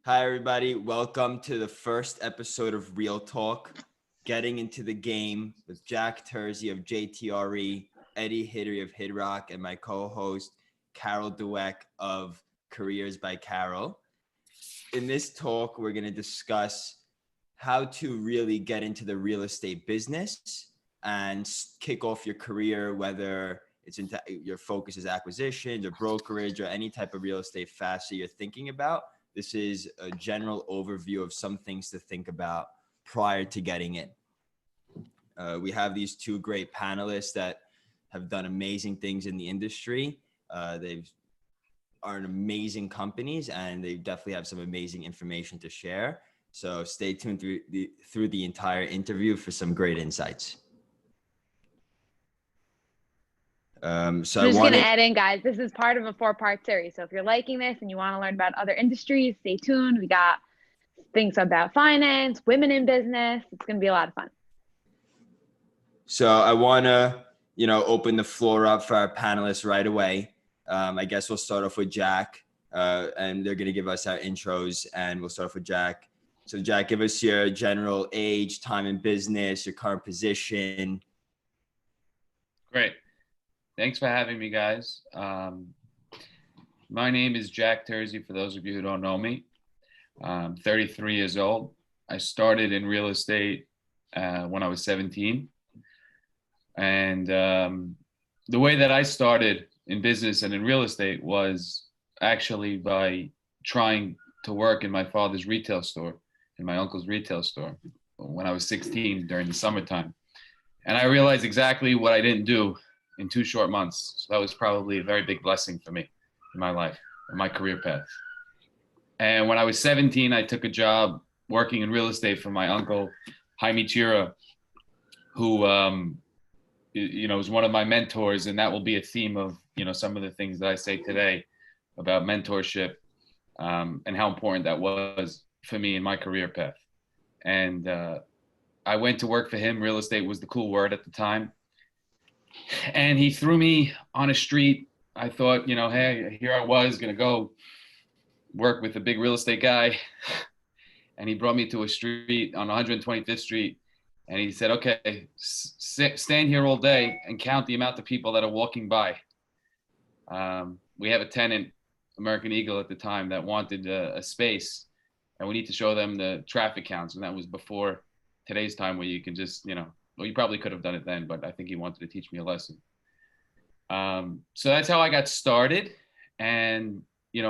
Hi, everybody. Welcome to the first episode of Real Talk, Getting into the Game with Jack Terzi of JTRE, Eddie Hidary of Hidrock, and my co-host, Caroll Dweck of Careers by Caroll. In this talk, we're going to discuss how to really get into the real estate business and kick off your career, whether it's into your focus is acquisitions or brokerage or any type of real estate facet you're thinking about. This is a general overview of some things to think about prior to getting in. We have these two great panelists that have done amazing things in the industry. They are in amazing companies, and they definitely have some amazing information to share. So stay tuned through the entire interview for some great insights. I'm just going to add in, guys, this is part of a 4-part series. So if you're liking this and you want to learn about other industries, stay tuned. We got things about finance, women in business. It's going to be a lot of fun. So I want to, open the floor up for our panelists right away. I guess we'll start off with Jack, and they're going to give us our intros, and we'll start off with Jack. So Jack, give us your general age, time in business, your current position. Great. Thanks for having me, guys. My name is Jack Terzi, for those of you who don't know me. I'm 33 years old. I started in real estate when I was 17. And the way that I started in business and in real estate was actually by trying to work in my father's retail store, in my uncle's retail store, when I was 16 during the summertime. And I realized exactly what I didn't do in 2 short months. So that was probably a very big blessing for me in my life, in my career path. And when I was 17, I took a job working in real estate for my uncle, Hidary, who, was one of my mentors. And that will be a theme of, some of the things that I say today about mentorship and how important that was for me in my career path. And I went to work for him. Real estate was the cool word at the time. And he threw me on a street. I thought, hey, here I was going to go work with a big real estate guy. And he brought me to a street on 125th Street. And he said, okay, stand here all day and count the amount of people that are walking by. We have a tenant, American Eagle at the time, that wanted a space. And we need to show them the traffic counts. And that was before today's time where you can just, well, you probably could have done it then, but I think he wanted to teach me a lesson. So that's how I got started. And,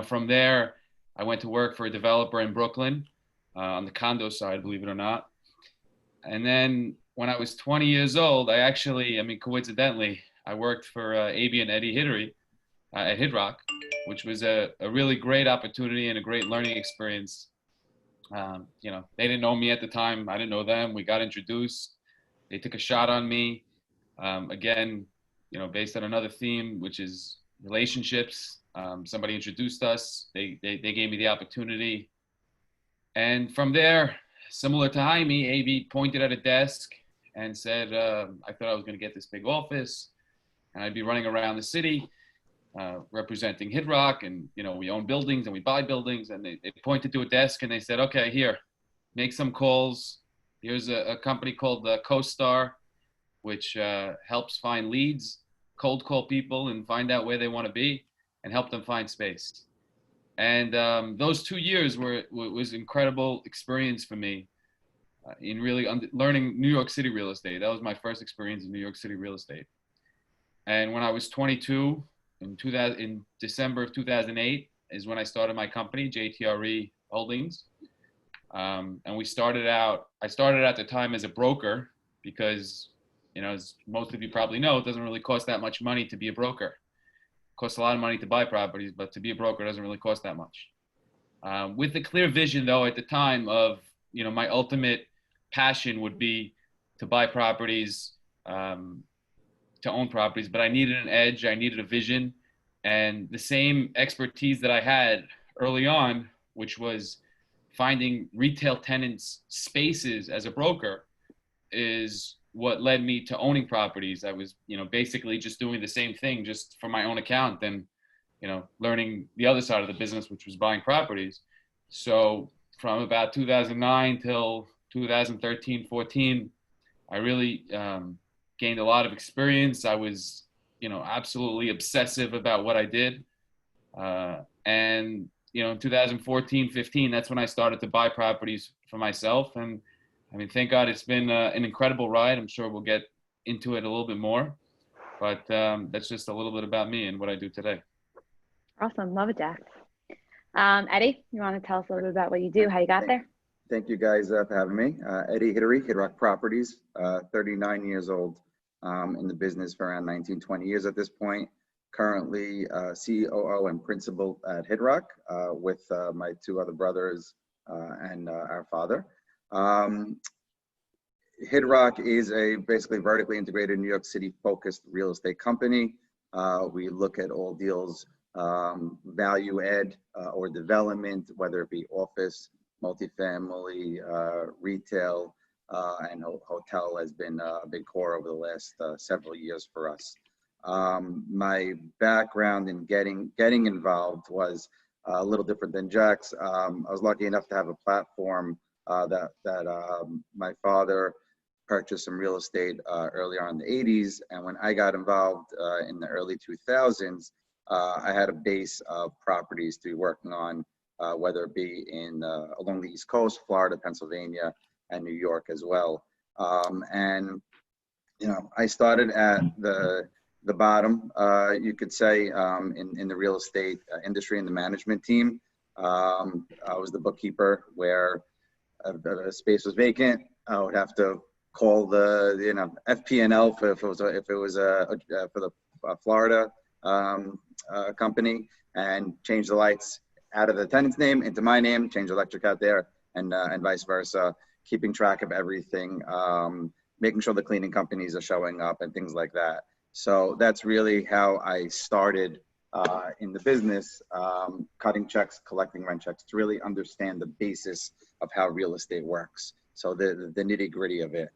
from there, I went to work for a developer in Brooklyn on the condo side, believe it or not. And then when I was 20 years old, coincidentally, I worked for AB and Eddie Hidary at Hidrock, which was a really great opportunity and a great learning experience. They didn't know me at the time. I didn't know them. We got introduced. They took a shot on me, again, based on another theme, which is relationships. Somebody introduced us. They gave me the opportunity. And from there, similar to Jaime, AB pointed at a desk and said, I thought I was going to get this big office and I'd be running around the city representing Hidrock. And, we own buildings and we buy buildings. And they pointed to a desk and they said, okay, here, make some calls. Here's a company called CoStar, which helps find leads, cold call people and find out where they want to be and help them find space. And those 2 years was incredible experience for me in really learning New York City real estate. That was my first experience in New York City real estate. And when I was 22, in December of 2008 is when I started my company, JTRE Holdings. And I started out at the time as a broker because, as most of you probably know, it doesn't really cost that much money to be a broker. It costs a lot of money to buy properties, but to be a broker doesn't really cost that much. With the clear vision, though, at the time of, my ultimate passion would be to buy properties, to own properties, but I needed an edge. I needed a vision, and the same expertise that I had early on, which was finding retail tenants spaces as a broker, is what led me to owning properties. I was, basically just doing the same thing just for my own account and, learning the other side of the business, which was buying properties. So from about 2009 till 2013, 14, I really gained a lot of experience. I was, absolutely obsessive about what I did. And, in 2014, 15, that's when I started to buy properties for myself. And I mean, thank God it's been an incredible ride. I'm sure we'll get into it a little bit more, but that's just a little bit about me and what I do today. Awesome. Love it, Jack. Eddie, you want to tell us a little bit about what you do, how you got there? Thank you guys for having me. Eddie Hidary, Hidrock Properties, 39 years old, in the business for around 19, 20 years at this point. Currently COO and principal at Hidrock with my two other brothers and our father. Hidrock is a basically vertically integrated New York City focused real estate company. We look at all deals, value add or development, whether it be office, multifamily, retail, and hotel has been a big core over the last several years for us. My background in getting involved was a little different than Jack's. I was lucky enough to have a platform that my father purchased some real estate earlier on in the 80s. And when I got involved in the early 2000s, I had a base of properties to be working on, whether it be in along the East Coast, Florida, Pennsylvania, and New York as well. And I started at the bottom, you could say, in the real estate industry and the management team. I was the bookkeeper where a space was vacant. I would have to call the FP&L if it was for the Florida company, and change the lights out of the tenant's name into my name, change the electric out there, and vice versa, keeping track of everything, making sure the cleaning companies are showing up and things like that. So that's really how I started in the business, cutting checks, collecting rent checks, to really understand the basis of how real estate works. So the nitty gritty of it.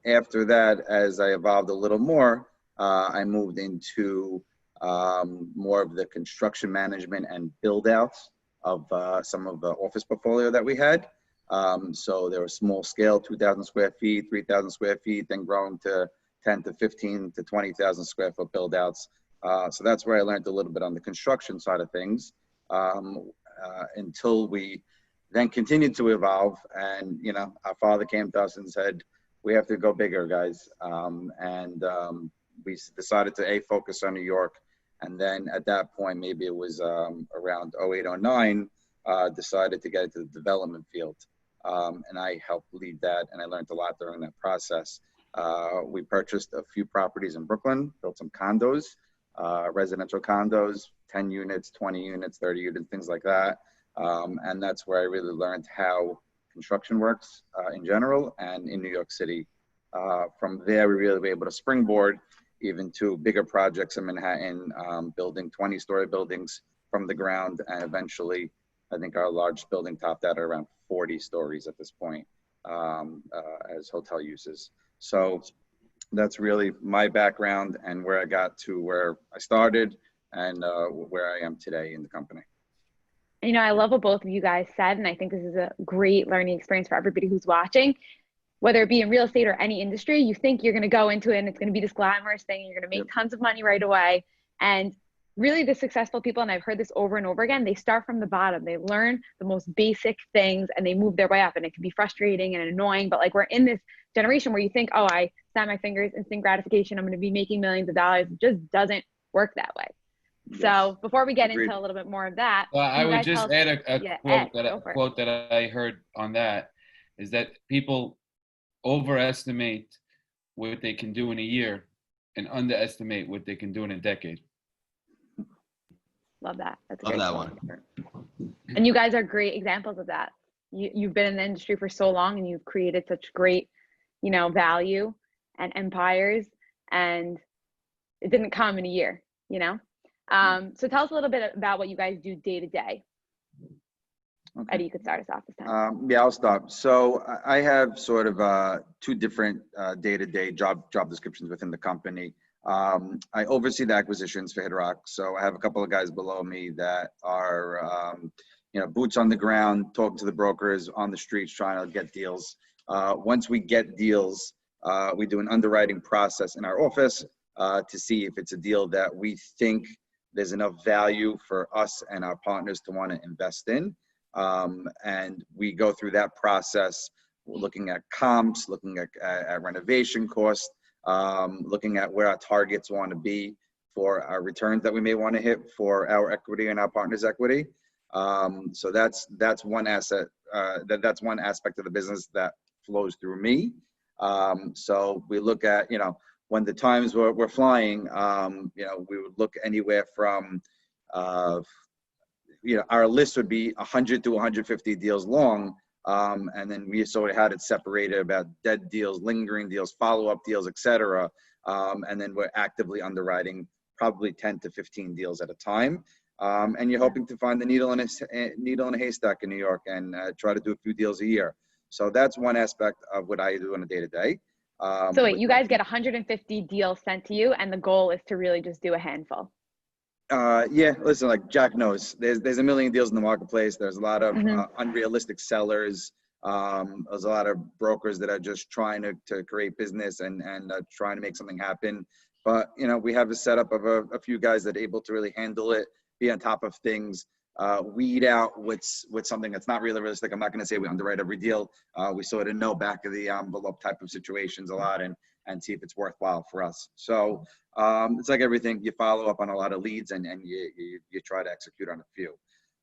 After that, as I evolved a little more, I moved into more of the construction management and build outs of some of the office portfolio that we had. So there was small scale, 2,000 square feet, 3,000 square feet, then growing to 10 to 15 to 20,000 square foot build outs. So that's where I learned a little bit on the construction side of things, until we then continued to evolve. And, our father came to us and said, we have to go bigger, guys. We decided to focus on New York. And then at that point, maybe it was around 08, 09, decided to get into the development field. And I helped lead that, and I learned a lot during that process. We purchased a few properties in Brooklyn, built some condos, residential condos, 10 units, 20 units, 30 units, things like that. And that's where I really learned how construction works in general and in New York City. From there, we really were able to springboard even to bigger projects in Manhattan, building 20-story buildings from the ground. And eventually, I think our largest building topped out at around 40 stories at this point as hotel uses. So that's really my background and where I got to where I started and where I am today in the company. I love what both of you guys said, and I think this is a great learning experience for everybody who's watching. Whether it be in real estate or any industry, you think you're going to go into it and it's going to be this glamorous thing, and you're going to make tons of money right away. And really the successful people, and I've heard this over and over again, they start from the bottom. They learn the most basic things and they move their way up, and it can be frustrating and annoying. But like, we're in this generation where you think, oh, I snap my fingers, instant gratification, I'm going to be making millions of dollars. It just doesn't work that way. Yes. So before we get into a little bit more of that, I would just add a quote that I heard on that, is that people overestimate what they can do in a year and underestimate what they can do in a decade. Love that. That's a Love great that one. And you guys are great examples of that. You've been in the industry for so long, and you've created such great, value and empires, and it didn't come in a year, So tell us a little bit about what you guys do day to day. Okay. Eddie, you could start us off this time. Yeah, I'll start. So I have sort of two different day-to-day job descriptions within the company. I oversee the acquisitions for Hidrock. So I have a couple of guys below me that are, boots on the ground, talking to the brokers on the streets, trying to get deals. Once we get deals, we do an underwriting process in our office to see if it's a deal that we think there's enough value for us and our partners to want to invest in. And we go through that process, looking at comps, looking at renovation costs, looking at where our targets want to be for our returns that we may want to hit for our equity and our partners' equity. So that's one asset. That's one aspect of the business that flows through me. So we look at, when the times we're flying, we would look anywhere from, our list would be 100 to 150 deals long. And then we sort of had it separated about dead deals, lingering deals, follow-up deals, et cetera. And then we're actively underwriting probably 10 to 15 deals at a time. And you're hoping to find the needle in a haystack in New York and try to do a few deals a year. So that's one aspect of what I do on a day-to-day. So wait, you guys get 150 deals sent to you, and the goal is to really just do a handful. Yeah, listen, like Jack knows, there's a million deals in the marketplace. There's a lot of unrealistic sellers. There's a lot of brokers that are just trying to create business and trying to make something happen. But, we have a setup of a few guys that are able to really handle it, be on top of things, weed out what's something that's not really realistic. I'm not going to say we underwrite every deal. We sort of know back of the envelope type of situations a lot and see if it's worthwhile for us. So it's like everything. You follow up on a lot of leads and you try to execute on a few.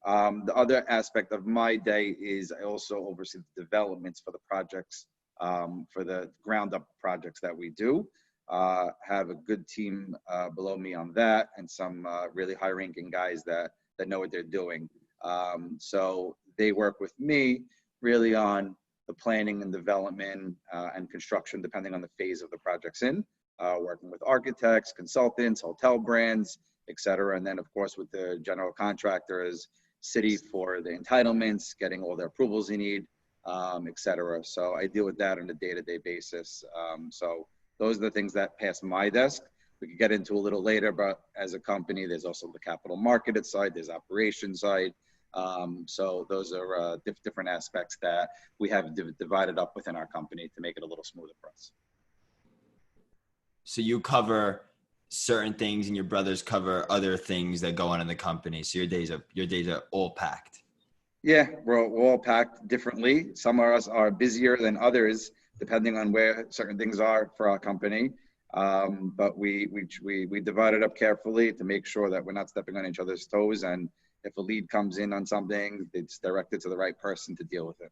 The other aspect of my day is I also oversee the developments for the projects, for the ground up projects that we do. Have a good team below me on that, and some really high ranking guys that know what they're doing. So they work with me really on the planning and development and construction, depending on the phase of the project's in, working with architects, consultants, hotel brands, et cetera. And then of course with the general contractors, city for the entitlements, getting all the approvals you need, et cetera. So I deal with that on a day-to-day basis. So those are the things that pass my desk. We could get into a little later, but as a company, there's also the capital market side, there's operations side. So those are different aspects that we have divided up within our company to make it a little smoother for us. So you cover certain things and your brothers cover other things that go on in the company. So your days are all packed. Yeah, we're all packed differently. Some of us are busier than others, depending on where certain things are for our company. But we divide it up carefully to make sure that we're not stepping on each other's toes. And if a lead comes in on something, it's directed to the right person to deal with it.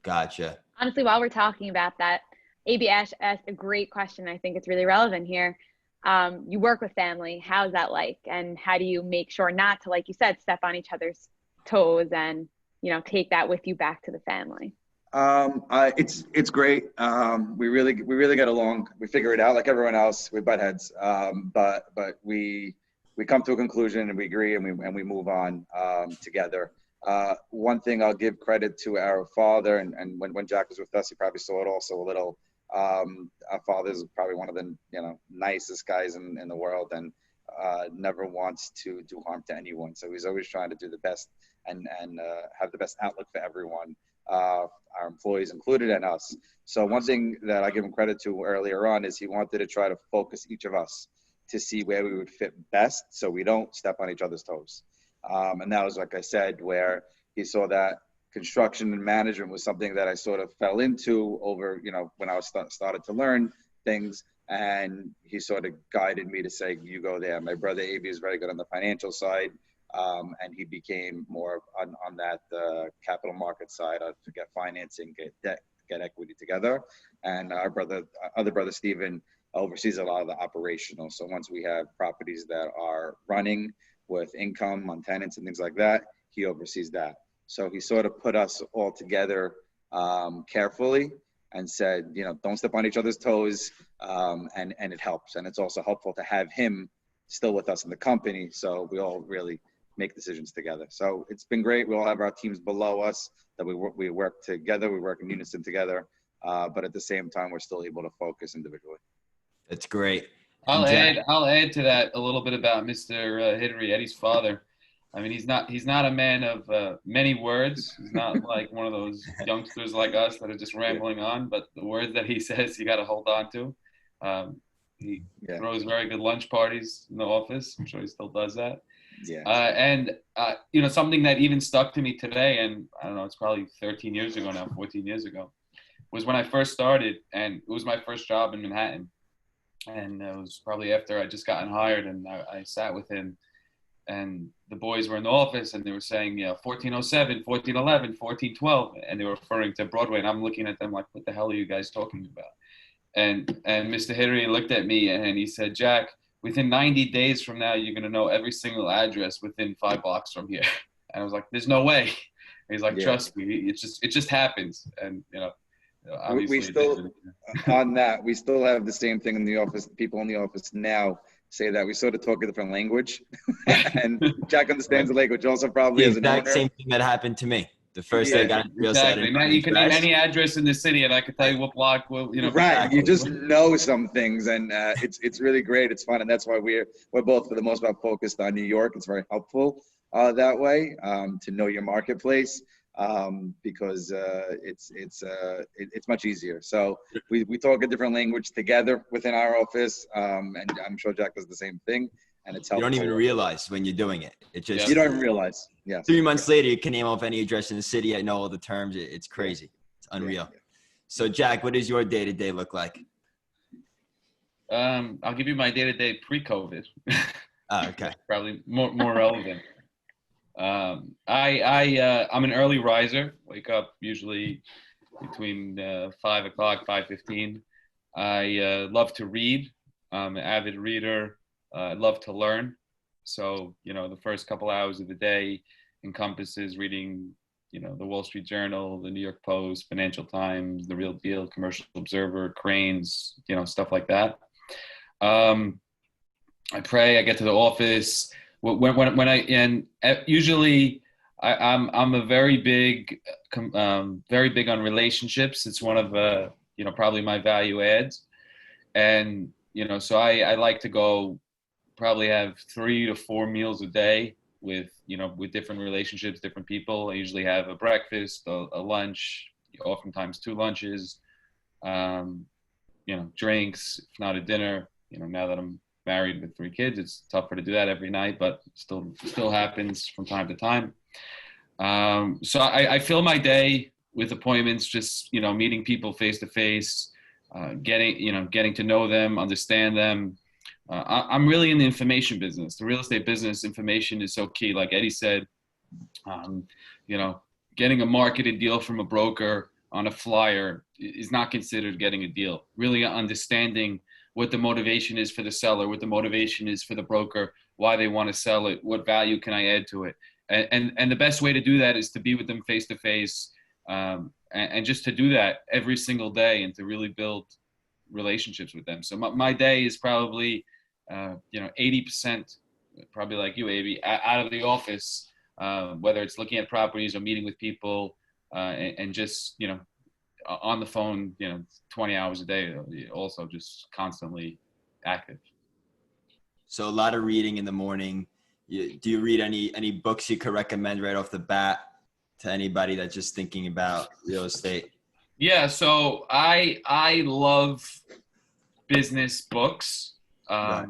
Gotcha. Honestly, while we're talking about that, AB asked a great question. I think it's really relevant here. You work with family. How's that like? And how do you make sure not to, like you said, step on each other's toes and, take that with you back to the family? It's great. We really get along. We figure it out like everyone else. We butt heads. But we come to a conclusion and we agree and we move on together. One thing I'll give credit to our father, and when Jack was with us, he probably saw it also a little. Our father's probably one of the nicest guys in the world, and never wants to do harm to anyone. So he's always trying to do the best and have the best outlook for everyone. Our employees included and us. So one thing that I give him credit to earlier on is he wanted to try to focus each of us to see where we would fit best so we don't step on each other's toes. And that was, like I said, where he saw that construction and management was something that I sort of fell into over, when I was started to learn things. And he sort of guided me to say, you go there. My brother Avi is very good on the financial side. And he became more on that capital market side to get financing, get debt, get equity together. And our other brother Stephen oversees a lot of the operational. So once we have properties that are running with income on tenants and things like that, he oversees that. So he sort of put us all together carefully and said, don't step on each other's toes, and it helps. And it's also helpful to have him still with us in the company, so we all really make decisions together. So it's been great. We all have our teams below us that we work together. We work in unison together, but at the same time, we're still able to focus individually. That's great. I'll add to that a little bit about Mr. Hidary, Eddie's father. I mean, he's not a man of many words. He's not like one of those youngsters like us that are just rambling on. But the words that he says, you got to hold on to. He throws very good lunch parties in the office. I'm sure he still does that. Yeah. And you know, something that even stuck to me today, and I don't know, it's probably 13 years ago now, 14 years ago, was when I first started, and it was my first job in Manhattan. And it was probably after I just gotten hired, and I sat with him. And the boys were in the office and they were saying, 1407, 1411, 1412. And they were referring to Broadway. And I'm looking at them like, what the hell are you guys talking about? And Mr. Hidary looked at me and he said, Jack, within 90 days from now, you're going to know every single address within 5 blocks from here. And I was like, there's no way. And he's like, trust me, it just happens. And, obviously. We still, on that, we still have the same thing in the office. People in the office now say that we sort of talk a different language. And Jack understands the language also probably the as an owner. exact same thing that happened to me. The first day I got real exactly. Now you can name any address in the city, and I can tell you what block. Right. You just know some things, and it's really great. It's fun, and that's why we're both for the most part focused on New York. It's very helpful that way to know your marketplace because it's much easier. So we talk a different language together within our office, and I'm sure Jack does the same thing. And it's helpful. You don't even realize when you're doing it. It just you don't realize. Yeah. 3 months later, you can name off any address in the city. I know all the terms. It's crazy. It's unreal. Yeah. So, Jack, what does your day-to-day look like? I'll give you my day-to-day pre-COVID. Oh, okay. Probably more relevant. I'm an early riser. Wake up usually between 5 o'clock, 5:15. I love to read. I'm an avid reader. I love to learn. So, the first couple hours of the day encompasses reading, the Wall Street Journal, the New York Post, Financial Times, The Real Deal, Commercial Observer, Cranes, stuff like that. I pray, I get to the office. Usually I'm a very big on relationships. It's one of, probably my value adds. And, so I like to go probably have 3 to 4 meals a day with different relationships, different people. I usually have a breakfast, a lunch, oftentimes 2 lunches, drinks, if not a dinner. Now that I'm married with 3 kids, it's tougher to do that every night, but still happens from time to time. So I fill my day with appointments, just, meeting people face to face, getting to know them, understand them. I'm really in the information business. The real estate business, information is so key. Like Eddie said, getting a marketed deal from a broker on a flyer is not considered getting a deal. Really understanding what the motivation is for the seller, what the motivation is for the broker, why they want to sell it, what value can I add to it. And the best way to do that is to be with them face to face, and just to do that every single day and to really build relationships with them. So my day is probably 80%, probably like you, Avi, out of the office, whether it's looking at properties or meeting with people, and just on the phone 20 hours a day, also just constantly active. So a lot of reading in the morning. Do you read any books you could recommend right off the bat to anybody that's just thinking about real estate? Yeah, so I love business books. Right.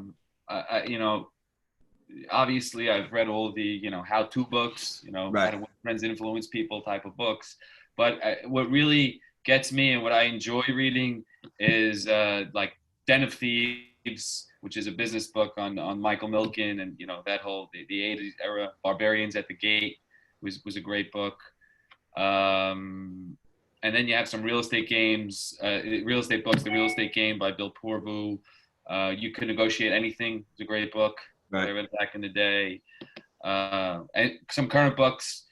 Obviously I've read all the, how-to books, right. How to Win Friends, Influence People type of books. But what really gets me and what I enjoy reading is like Den of Thieves, which is a business book on Michael Milken and, that whole, the 80s era. Barbarians at the Gate was a great book. And then you have some real estate games, real estate books, The Real Estate Game by Bill Purvu. You Can Negotiate Anything is a great book. Right. I read back in the day. And some current books,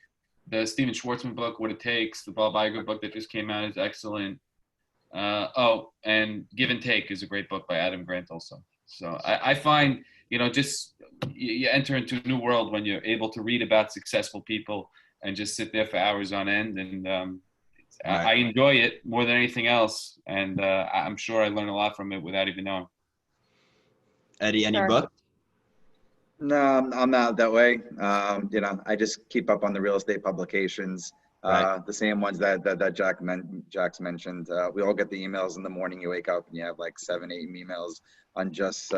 the Steven Schwartzman book, What It Takes, the Bob Iger book that just came out is excellent. And Give and Take is a great book by Adam Grant also. So I find, just you enter into a new world when you're able to read about successful people and just sit there for hours on end. And right. I enjoy it more than anything else. And I'm sure I learn a lot from it without even knowing. Eddie, any book? No, I'm not that way. You know, I just keep up on the real estate publications, Right. the same ones that Jack's mentioned. We all get the emails in the morning. You wake up and you have like 7, 8 emails on just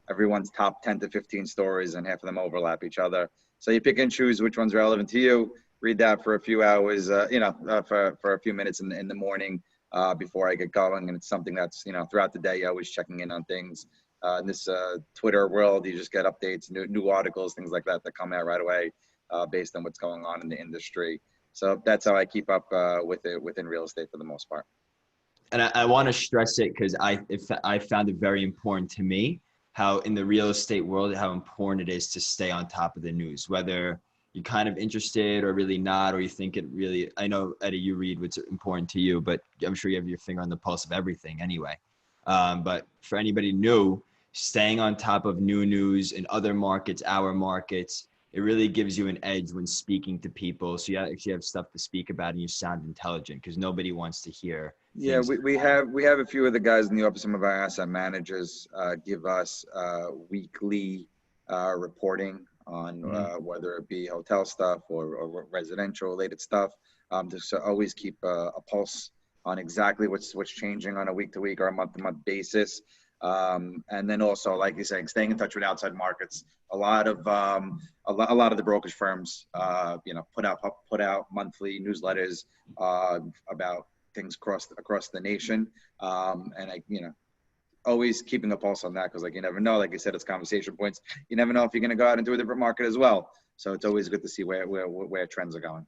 everyone's top 10 to 15 stories, and half of them overlap each other. So you pick and choose which one's relevant to you. Read that for a few hours, you know, for a few minutes in the morning before I get going. And it's something that's, you know, throughout the day, always checking in on things. In this Twitter world, you just get updates, new articles, things like that come out right away based on what's going on in the industry. So that's how I keep up with it within real estate for the most part. And I want to stress it because I found it very important to me how in the real estate world, how important it is to stay on top of the news, whether you're kind of interested or really not, or you think it really, I know, Eddie, you read what's important to you, but I'm sure you have your finger on the pulse of everything anyway. But for anybody new, staying on top of new news in other markets, our markets, it really gives you an edge when speaking to people. So you actually have stuff to speak about and you sound intelligent because nobody wants to hear. Yeah, we have a few of the guys in the office, some of our asset managers give us weekly reporting on whether it be hotel stuff or residential related stuff, just to always keep a pulse on exactly what's changing on a week to week or a month to month basis. And then also, like you're saying, staying in touch with outside markets. A lot of the brokerage firms, you know, put out monthly newsletters about things across the nation. And I, you know, always keeping a pulse on that because, like, you never know. Like you said, it's conversation points. You never know if you're going to go out into a different market as well. So it's always good to see where trends are going.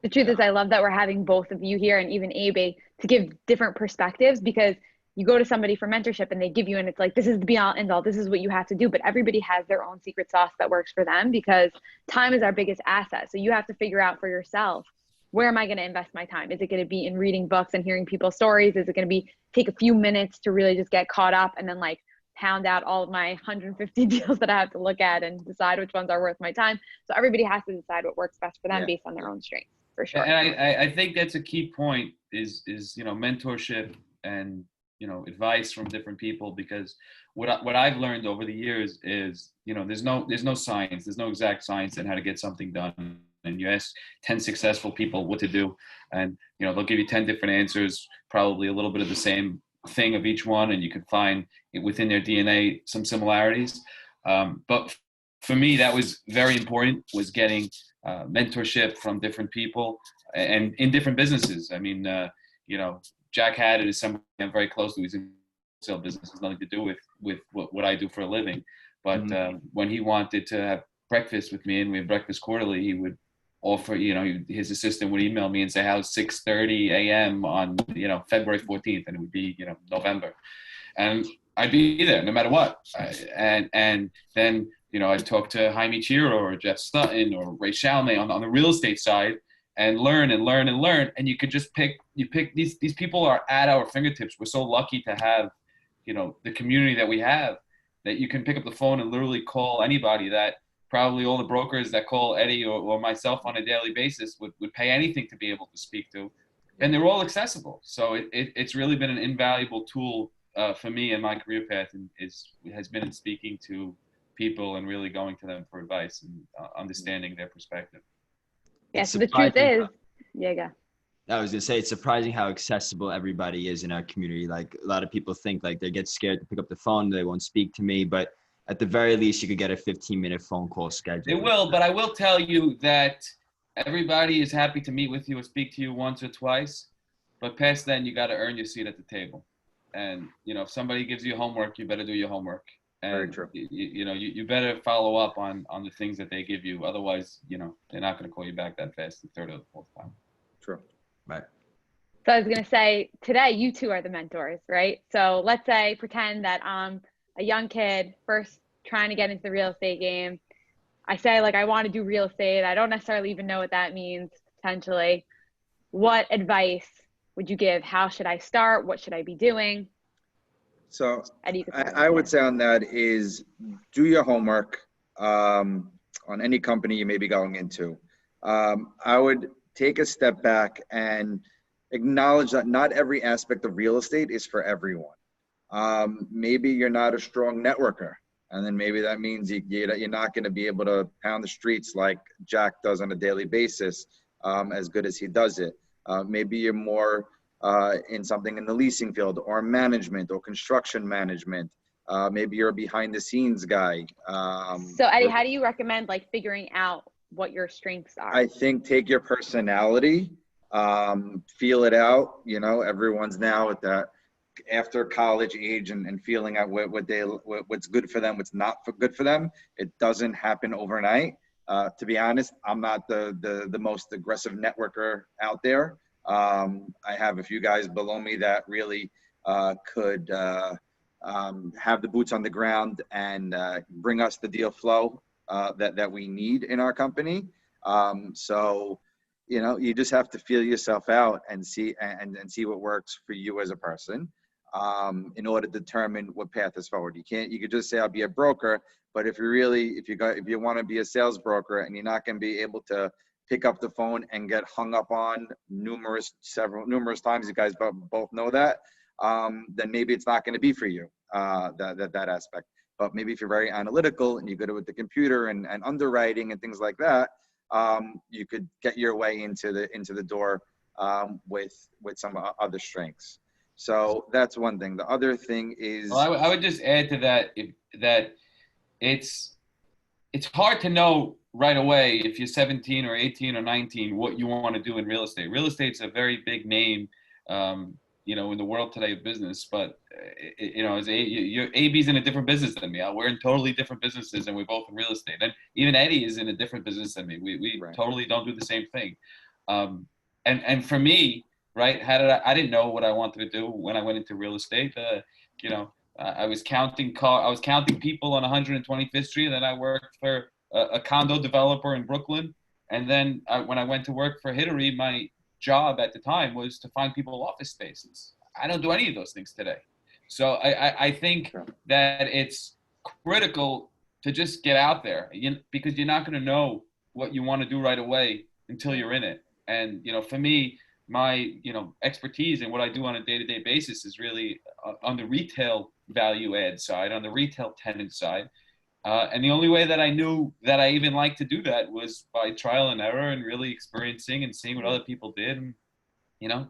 The truth is, I love that we're having both of you here and even Abe to give different perspectives, because you go to somebody for mentorship and they give you, and it's like, this is the be all end all, this is what you have to do. But everybody has their own secret sauce that works for them, because time is our biggest asset. So you have to figure out for yourself, where am I going to invest my time? Is it going to be in reading books and hearing people's stories? Is it going to be take a few minutes to really just get caught up and then like pound out all of my 150 deals that I have to look at and decide which ones are worth my time? So everybody has to decide what works best for them based on their own strengths, for sure. And I think that's a key point is, you know, mentorship and, you know, advice from different people, because what I've learned over the years is, you know, there's no science, there's no exact science on how to get something done. And you ask 10 successful people what to do, and, you know, they'll give you 10 different answers, probably a little bit of the same thing of each one, and you can find within their DNA some similarities. But for me, that was very important, was getting mentorship from different people and in different businesses. I mean, you know, Jack Haddad is somebody I'm very close to. He's in the sale business. Has nothing to do with what I do for a living. But when he wanted to have breakfast with me, and we have breakfast quarterly, he would offer, you know, his assistant would email me and say, how's 6:30 a.m. on, you know, February 14th? And it would be, you know, November. And I'd be there no matter what. And then, you know, I'd talk to Jaime Chiro or Jeff Stutton or Ray Chalmay on the real estate side, and learn. And you could just you pick these people are at our fingertips. We're so lucky to have, you know, the community that we have, that you can pick up the phone and literally call anybody that probably all the brokers that call Eddie or myself on a daily basis would pay anything to be able to speak to. And they're all accessible. So it's really been an invaluable tool for me in my career path, and has been in speaking to people and really going to them for advice and understanding their perspective. Yeah, so the truth is, go. I was gonna say, it's surprising how accessible everybody is in our community. Like, a lot of people think like they get scared to pick up the phone, they won't speak to me, but at the very least, you could get a 15-minute phone call scheduled. It will, but I will tell you that everybody is happy to meet with you or speak to you once or twice, but past then, you got to earn your seat at the table. And, you know, if somebody gives you homework, you better do your homework. And, very true. You know, you better follow up on the things that they give you. Otherwise, you know, they're not going to call you back that fast the third or the fourth time. True. Right. So I was going to say, today, you two are the mentors, right? So let's say, pretend that I'm a young kid, first trying to get into the real estate game. I say, like, I want to do real estate. I don't necessarily even know what that means, potentially. What advice would you give? How should I start? What should I be doing? So I would say on that is, do your homework on any company you may be going into. I would take a step back and acknowledge that not every aspect of real estate is for everyone. Maybe you're not a strong networker And then maybe that means you're not going to be able to pound the streets like Jack does on a daily basis, as good as he does it. Maybe you're more in something in the leasing field or management or construction management. Maybe you're a behind the scenes guy. So Eddie, how do you recommend like figuring out what your strengths are? I think take your personality, feel it out. You know, everyone's now at that after college age and feeling out what's good for them, what's not good for them. It doesn't happen overnight. To be honest, I'm not the most aggressive networker out there. I have a few guys below me that really could have the boots on the ground and bring us the deal flow that we need in our company. So, you know, you just have to feel yourself out and see what works for you as a person in order to determine what path is forward. You could just say, I'll be a broker, but if you want to be a sales broker and you're not going to be able to pick up the phone and get hung up on numerous times, you guys both know that, then maybe it's not going to be for you, that aspect. But maybe if you're very analytical and you're good with the computer and underwriting and things like that, you could get your way into the door with some other strengths. So that's one thing. The other thing is, well, I would just add to that that it's hard to know right away if you're 17 or 18 or 19 what you want to do in real estate. Real estate's a very big name, you know, in the world today of business. But you know, AB's in a different business than me. We're in totally different businesses, and we're both in real estate. And even Eddie is in a different business than me. We right. Totally don't do the same thing. And for me, right, I didn't know what I wanted to do when I went into real estate. You know, I was counting people on 125th Street, and then I worked for a condo developer in Brooklyn. And then when I went to work for Hidary, my job at the time was to find people office spaces. I don't do any of those things today. So I think that it's critical to just get out there, because you're not going to know what you want to do right away until you're in it. And, you know, for me, my, you know, expertise and what I do on a day-to-day basis is really on the retail value add side, on the retail tenant side. And the only way that I knew that I even liked to do that was by trial and error and really experiencing and seeing what other people did. And, you know,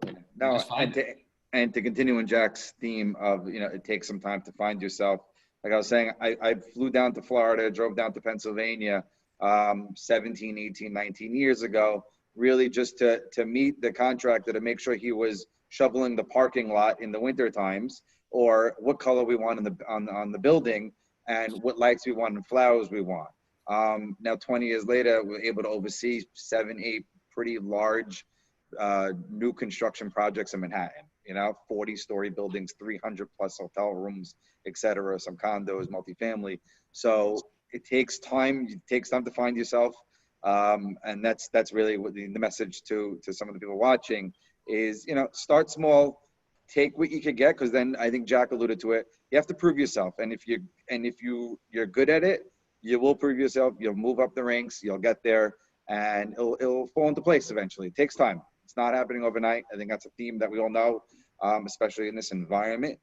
and to continue in Jack's theme of, you know, it takes some time to find yourself. Like I was saying, I flew down to Florida, drove down to Pennsylvania 17, 18, 19 years ago, really just to meet the contractor to make sure he was shoveling the parking lot in the winter times, or what color we want on the building, and what lights we want and flowers we want. Now 20 years later, we're able to oversee 7-8 pretty large new construction projects in Manhattan, you know, 40-story buildings, 300 plus hotel rooms, etc., some condos, multifamily. So it takes time. It takes time to find yourself. And that's really what the message to some of the people watching is, you know, start small, take what you could get, because then I think Jack alluded to it. You have to prove yourself, and if you're good at it, you will prove yourself. You'll move up the ranks. You'll get there, and it'll fall into place eventually. It takes time. It's not happening overnight. I think that's a theme that we all know, especially in this environment.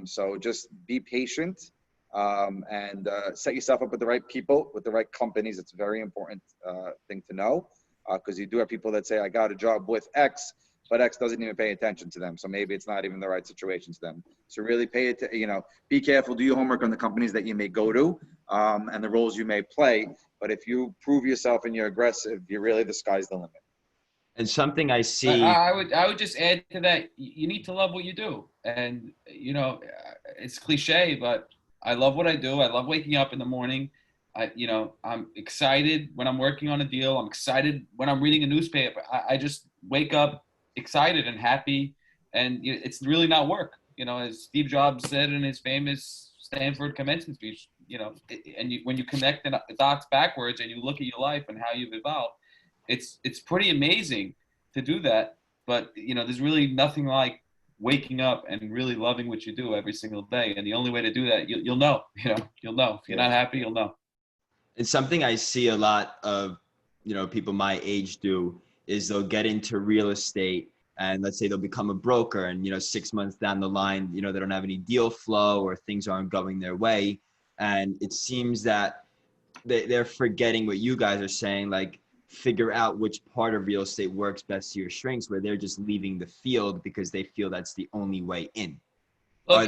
So just be patient. And set yourself up with the right people, with the right companies. It's a very important thing to know, because you do have people that say, I got a job with X, but X doesn't even pay attention to them. So maybe it's not even the right situation to them. So really pay it, you know, be careful, do your homework on the companies that you may go to, and the roles you may play. But if you prove yourself and you're aggressive, the sky's the limit. And something I see, I would just add to that, you need to love what you do. And, you know, it's cliche, but I love what I do. I love waking up in the morning. I'm excited when I'm working on a deal. I'm excited when I'm reading a newspaper. I just wake up excited and happy, and it's really not work. You know, as Steve Jobs said in his famous Stanford commencement speech, you know, when you connect the dots backwards and you look at your life and how you've evolved, it's pretty amazing to do that. But, you know, there's really nothing like waking up and really loving what you do every single day. And the only way to do that, you'll know, you'll know. If you're not happy, you'll know. It's something I see a lot of, you know, people my age do, is they'll get into real estate and let's say they'll become a broker, and, you know, 6 months down the line, you know, they don't have any deal flow or things aren't going their way. And it seems that they're forgetting what you guys are saying, like figure out which part of real estate works best to your strengths, where they're just leaving the field because they feel that's the only way in. Look,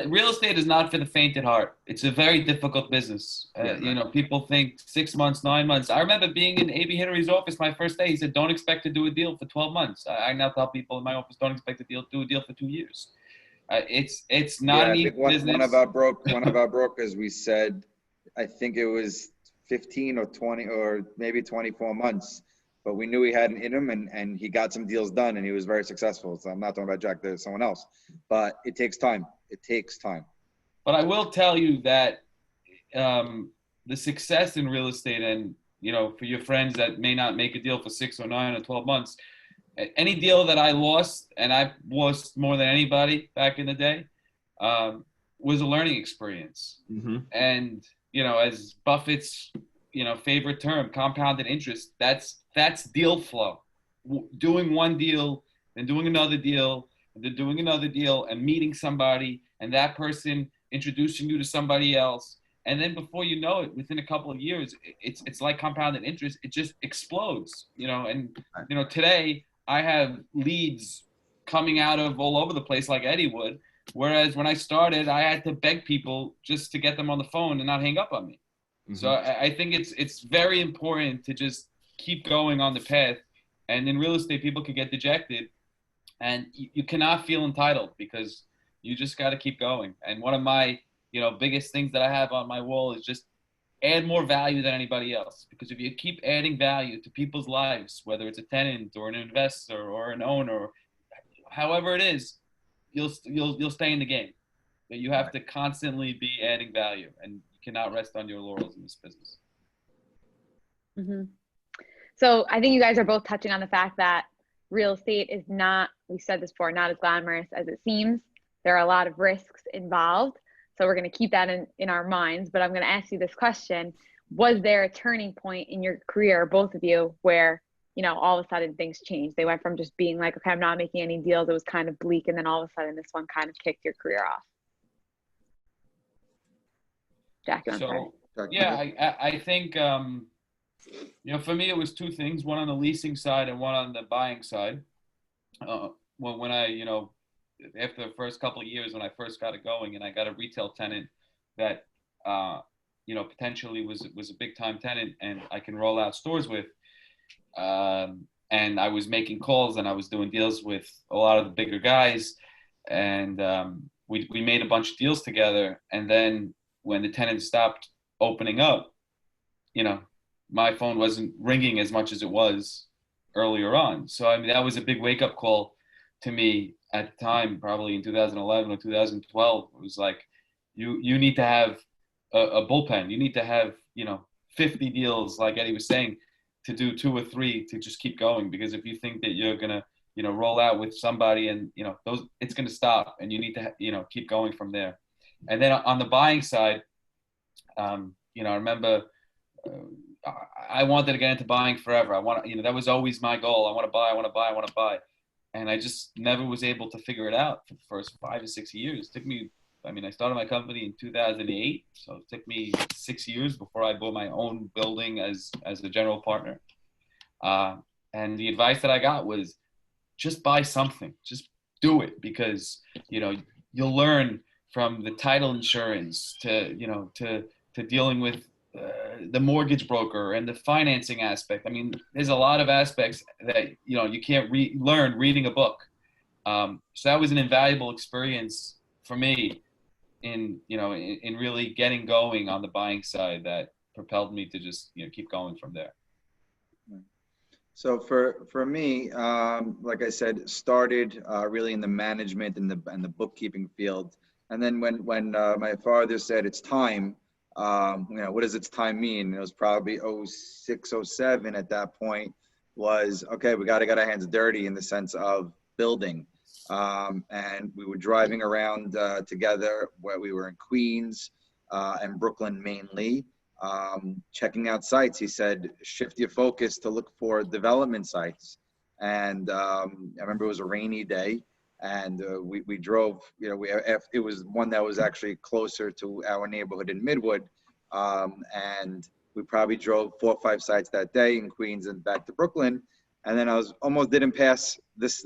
real estate is not for the faint at heart. It's a very difficult business. You know, people think 6 months, 9 months. I remember being in A.B. Hidary's office my first day. He said, don't expect to do a deal for 12 months. I now tell people in my office, don't expect to do a deal for 2 years. It's not an easy business. One of our brokers, we said, I think it was 15 or 20 or maybe 24 months, but we knew he had it in him, and he got some deals done, and he was very successful. So I'm not talking about Jack, there's someone else, but it takes time. It takes time. But I will tell you that the success in real estate, and, you know, for your friends that may not make a deal for 6 or 9 or 12 months, any deal that I lost, and I lost more than anybody back in the day, was a learning experience. Mm-hmm. And, you know, as Buffett's, you know, favorite term, compounded interest, that's deal flow. Doing one deal, then doing another deal, and then doing another deal, and meeting somebody, and that person introducing you to somebody else. And then before you know it, within a couple of years, it's like compounded interest. It just explodes, you know. And, you know, today I have leads coming out of all over the place like Eddie would. Whereas when I started, I had to beg people just to get them on the phone and not hang up on me. Mm-hmm. So I think it's very important to just keep going on the path. And in real estate, people can get dejected, and you cannot feel entitled, because you just got to keep going. And one of my, you know, biggest things that I have on my wall is just add more value than anybody else. Because if you keep adding value to people's lives, whether it's a tenant or an investor or an owner, however it is, you'll stay in the game. But you have to constantly be adding value, and you cannot rest on your laurels in this business. Mm-hmm. So I think you guys are both touching on the fact that real estate is not, we said this before, not as glamorous as it seems. There are a lot of risks involved. So we're going to keep that in our minds. But I'm going to ask you this question. Was there a turning point in your career, both of you, where, you know, all of a sudden things changed? They went from just being like, okay, I'm not making any deals. It was kind of bleak. And then all of a sudden this one kind of kicked your career off. Jack, I think, you know, for me, it was two things, one on the leasing side and one on the buying side. When I, you know, after the first couple of years, when I first got it going, and I got a retail tenant that, you know, potentially was a big time tenant and I can roll out stores with, and I was making calls and I was doing deals with a lot of the bigger guys, and we made a bunch of deals together. And then when the tenant stopped opening up, you know, my phone wasn't ringing as much as it was earlier on. So, I mean, that was a big wake up call to me at the time, probably in 2011 or 2012. It was like, you need to have a bullpen. You need to have, you know, 50 deals, like Eddie was saying, to do 2 or 3 to just keep going. Because if you think that you're going to, you know, roll out with somebody and, you know, it's going to stop, and you need to, you know, keep going from there. And then on the buying side, you know, I remember, I wanted to get into buying forever. You know, that was always my goal. I want to buy. And I just never was able to figure it out for the first 5 or 6 years. It took me, I mean, I started my company in 2008. So it took me 6 years before I bought my own building as a general partner. And the advice that I got was just buy something, just do it, because, you know, you'll learn from the title insurance to, you know, to dealing with the mortgage broker and the financing aspect. I mean, there's a lot of aspects that, you know, you can't learn reading a book. So that was an invaluable experience for me in really getting going on the buying side that propelled me to just, you know, keep going from there. So for me, like I said, started really in the management and the bookkeeping field. And then when my father said it's time, you know, what does it's time mean? It was probably 06, 07 at that point, was, okay, we got to get our hands dirty in the sense of building. And we were driving around together, where we were in Queens and Brooklyn mainly, checking out sites. He said, shift your focus to look for development sites. And I remember it was a rainy day. And we drove, it was one that was actually closer to our neighborhood in Midwood. And we probably drove 4 or 5 sites that day in Queens and back to Brooklyn. And then I almost didn't pass this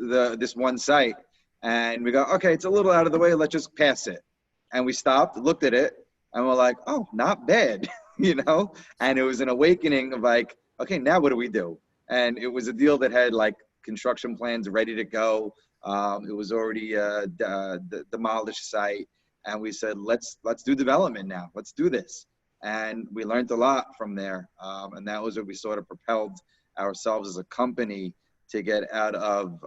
one site. And we go, okay, it's a little out of the way. Let's just pass it. And we stopped, looked at it, and we're like, oh, not bad, And it was an awakening of like, okay, now what do we do? And it was a deal that had like construction plans ready to go. It was already the demolished site. And we said, let's do development now. Let's do this. And we learned a lot from there. And that was where we sort of propelled ourselves as a company to get out of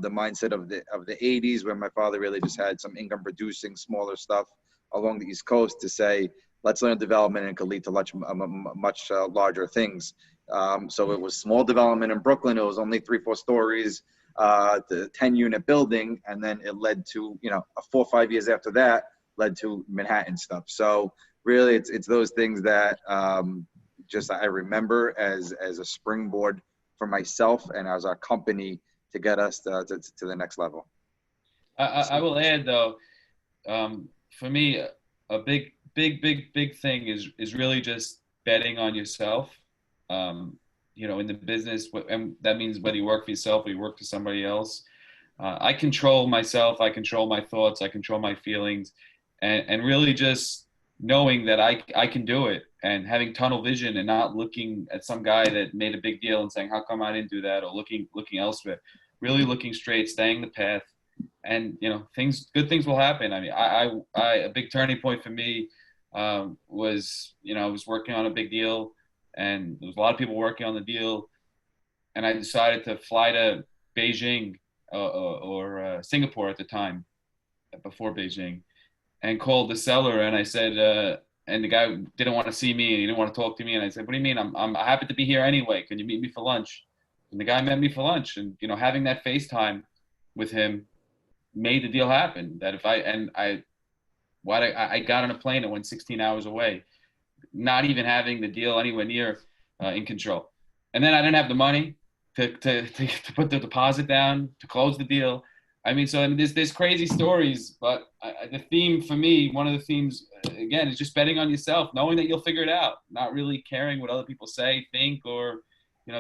the mindset of the 80s, where my father really just had some income producing smaller stuff along the East Coast, to say, let's learn development, and it could lead to much larger things. So it was small development in Brooklyn. It was only 3-4 stories, the 10-unit building. And then it led to, 4 or 5 years after that, led to Manhattan stuff. So really, it's those things that I remember as a springboard for myself and as our company to get us to the next level. I will add though, for me, a big thing is really just betting on yourself. In the business, and that means whether you work for yourself or you work for somebody else. I control myself. I control my thoughts. I control my feelings, and really just knowing that I can do it, and having tunnel vision and not looking at some guy that made a big deal and saying, how come I didn't do that? Or looking elsewhere, really looking straight, staying the path, and good things will happen. I mean, I a big turning point for me was, I was working on a big deal, and there was a lot of people working on the deal, and I decided to fly to Beijing or Singapore at the time, before Beijing, and called the seller, and I said, and the guy didn't want to see me, and he didn't want to talk to me, and I said, what do you mean? I'm happy to be here anyway. Can you meet me for lunch? And the guy met me for lunch, and having that FaceTime with him made the deal happen. That I got on a plane that went 16 hours away, not even having the deal anywhere near in control. And then I didn't have the money to put the deposit down to close the deal. I mean, so there's crazy stories, but the theme for me, one of the themes, again, is just betting on yourself, knowing that you'll figure it out, not really caring what other people say, think, or,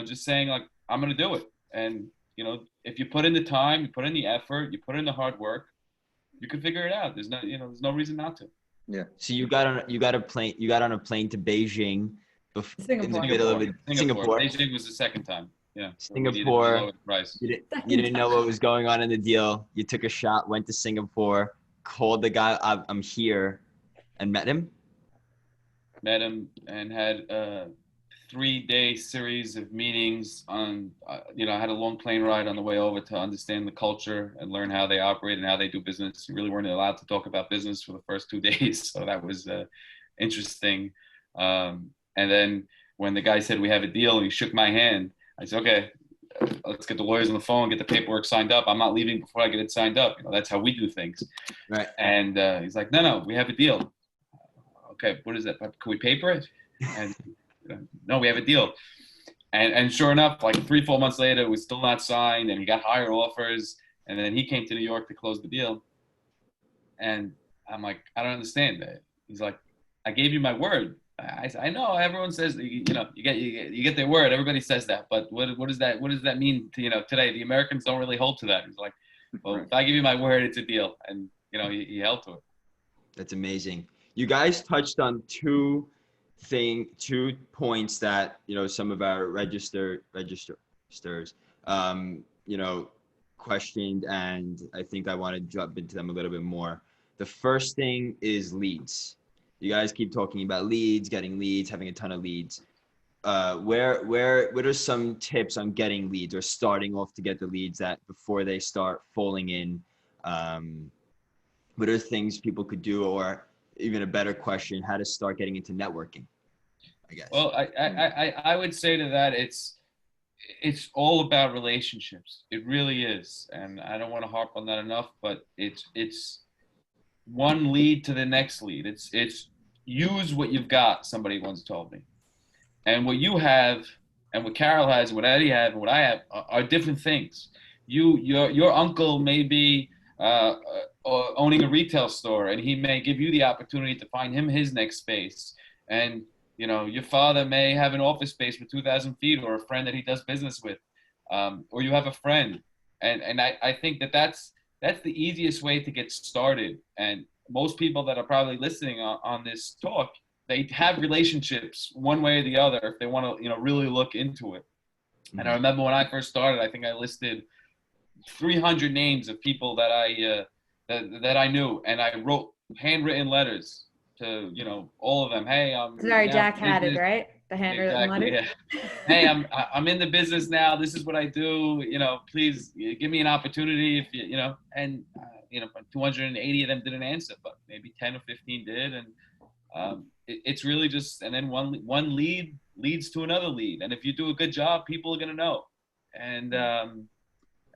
just saying like, I'm going to do it. And, if you put in the time, you put in the effort, you put in the hard work, you can figure it out. There's no reason not to. Yeah. So you got on a plane to Beijing in the middle of it. Singapore. Beijing was the second time. Yeah. Singapore. You didn't know what was going on in the deal. You took a shot, went to Singapore, called the guy, I'm here, and met him. Met him and had a 3-day series of meetings on, I had a long plane ride on the way over to understand the culture and learn how they operate and how they do business. You really weren't allowed to talk about business for the first 2 days. So that was interesting. And then when the guy said, we have a deal, and he shook my hand, I said, okay, let's get the lawyers on the phone, get the paperwork signed up. I'm not leaving before I get it signed up. That's how we do things. Right. And he's like, no, we have a deal. Okay, what is that? Can we paper it? And no, we have a deal. And sure enough, like 3-4 months later, it was still not signed, and he got higher offers. And then he came to New York to close the deal. And I'm like, I don't understand that. He's like, I gave you my word. I know everyone says, you get their word. Everybody says that, but what does that mean to, today? The Americans don't really hold to that. He's like, well, if I give you my word, it's a deal. And, he held to it. That's amazing. You guys touched on two points that, some of our registrars, questioned, and I think I want to jump into them a little bit more. The first thing is leads. You guys keep talking about leads, getting leads, having a ton of leads. What are some tips on getting leads or starting off to get the leads that before they start falling in? What are things people could do, or even a better question, how to start getting into networking, I guess? Well, I would say to that, it's all about relationships. It really is. And I don't want to harp on that enough, but it's one lead to the next lead. It's use what you've got, somebody once told me. And what you have, and what Caroll has, and what Eddie has, and what I have are different things. Your uncle may be owning a retail store, and he may give you the opportunity to find him his next space. And, you know, your father may have an office space for 2,000 feet, or a friend that he does business with, or you have a friend. And I think that's the easiest way to get started. And most people that are probably listening on this talk, they have relationships one way or the other if they want to, you know, really look into it. Mm-hmm. And I remember when I first started, I think I listed 300 names of people that I knew, and I wrote handwritten letters to, you know, all of them. Hey, sorry, Jack had it, right? The handwritten letter. Yeah. Hey, I'm in the business now. This is what I do. You know, please give me an opportunity if you know. And you know, 280 of them didn't answer, but maybe 10 or 15 did. And it's really just, and then one lead leads to another lead. And if you do a good job, people are gonna know. And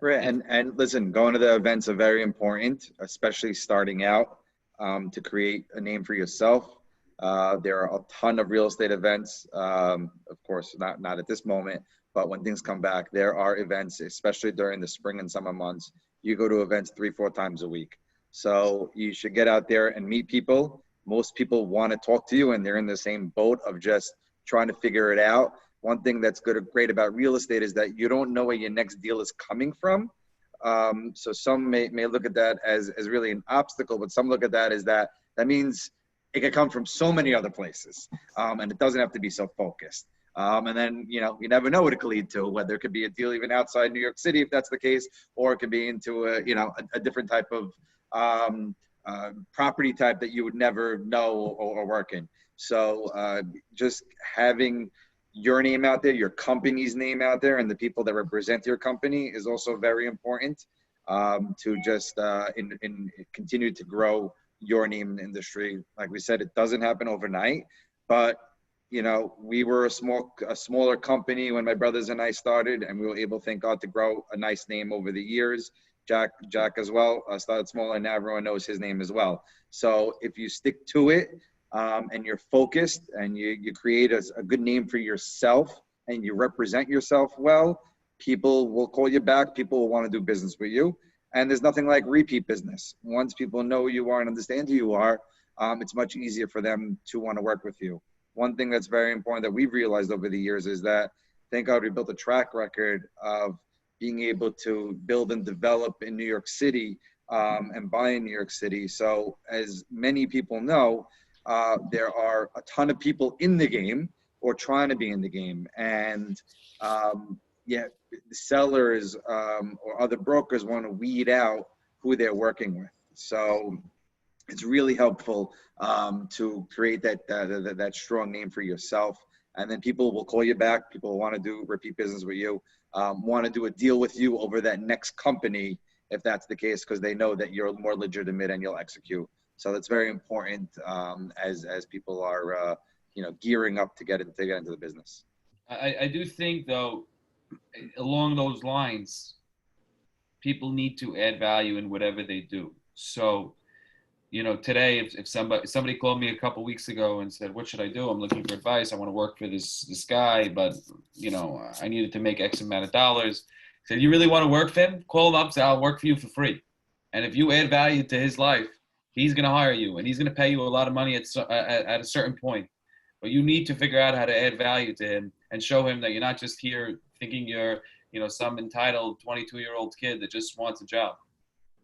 right. And listen, going to the events are very important, especially starting out, to create a name for yourself. There are a ton of real estate events. Of course, not at this moment, but when things come back, there are events, especially during the spring and summer months. You go to events 3-4 times a week. So you should get out there and meet people. Most people want to talk to you, and they're in the same boat of just trying to figure it out. One thing that's great about real estate is that you don't know where your next deal is coming from. So some may look at that as really an obstacle, but some look at that as that means it could come from so many other places, and it doesn't have to be so focused. And then, you know, you never know what it could lead to, whether it could be a deal even outside New York City, if that's the case, or it could be into a different type of property type that you would never know or work in. So just having your name out there, your company's name out there, and the people that represent your company is also very important, to just continue to grow your name in the industry. Like we said, it doesn't happen overnight, but you know, we were a smaller company when my brothers and I started, and we were able, thank God, to grow a nice name over the years. Jack as well started small, and now everyone knows his name as well. So if you stick to it, and you're focused, and you create a good name for yourself, and you represent yourself well, people will call you back. People will want to do business with you. And there's nothing like repeat business. Once people know who you are and understand who you are, it's much easier for them to want to work with you. One thing that's very important that we've realized over the years is that, thank God, we built a track record of being able to build and develop in New York City, and buy in New York City. So as many people know, there are a ton of people in the game or trying to be in the game. And the sellers or other brokers want to weed out who they're working with. So it's really helpful to create that strong name for yourself. And then people will call you back. People want to do repeat business with you, want to do a deal with you over that next company, if that's the case, because they know that you're more legitimate and you'll execute. So that's very important as people are gearing up to get into the business. I do think, though, along those lines, people need to add value in whatever they do. So, you know, today, if somebody called me a couple weeks ago and said, "What should I do? I'm looking for advice. I want to work for this guy, but you know, I needed to make X amount of dollars." I said, "You really want to work for him? Call him up. Say, I'll work for you for free. And if you add value to his life, he's going to hire you, and he's going to pay you a lot of money at a certain point. But you need to figure out how to add value to him and show him that you're not just here thinking you're, you know, some entitled 22-year-old kid that just wants a job."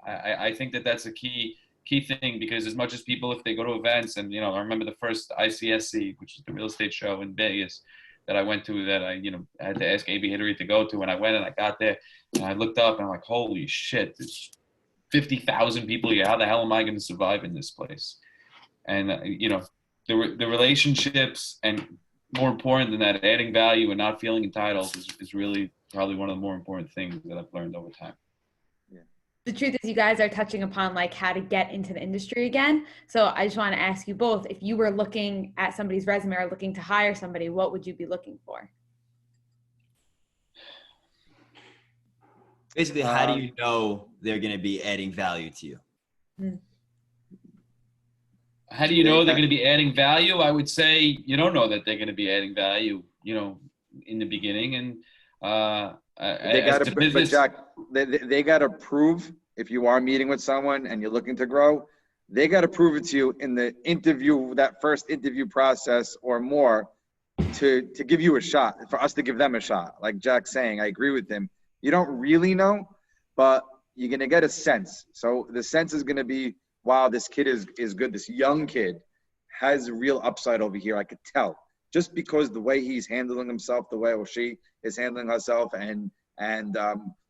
I think that that's a key thing, because as much as people, if they go to events, and, you know, I remember the first ICSC, which is the real estate show in Vegas that I went to, that I had to ask AB Hidary to go to, and I went and I got there and I looked up and I'm like, holy shit, there's 50,000 people here. How the hell am I going to survive in this place? And, you know, the relationships, and more important than that, adding value and not feeling entitled is really probably one of the more important things that I've learned over time. The truth is, you guys are touching upon like how to get into the industry again. So I just want to ask you both, if you were looking at somebody's resume or looking to hire somebody, what would you be looking for? Basically, how do you know they're going to be adding value to you? How do you know they're going to be adding value? I would say you don't know that they're going to be adding value, you know, in the beginning. And they got to prove if you are meeting with someone and you're looking to grow, they got to prove it to you in the interview, that first interview process or more, to give you a shot, for us to give them a shot. Like Jack's saying, I agree with him. You don't really know, but you're going to get a sense. So the sense is going to be, wow, this kid is good. This young kid has real upside over here. I could tell just because the way he's handling himself, the way or she is handling herself, and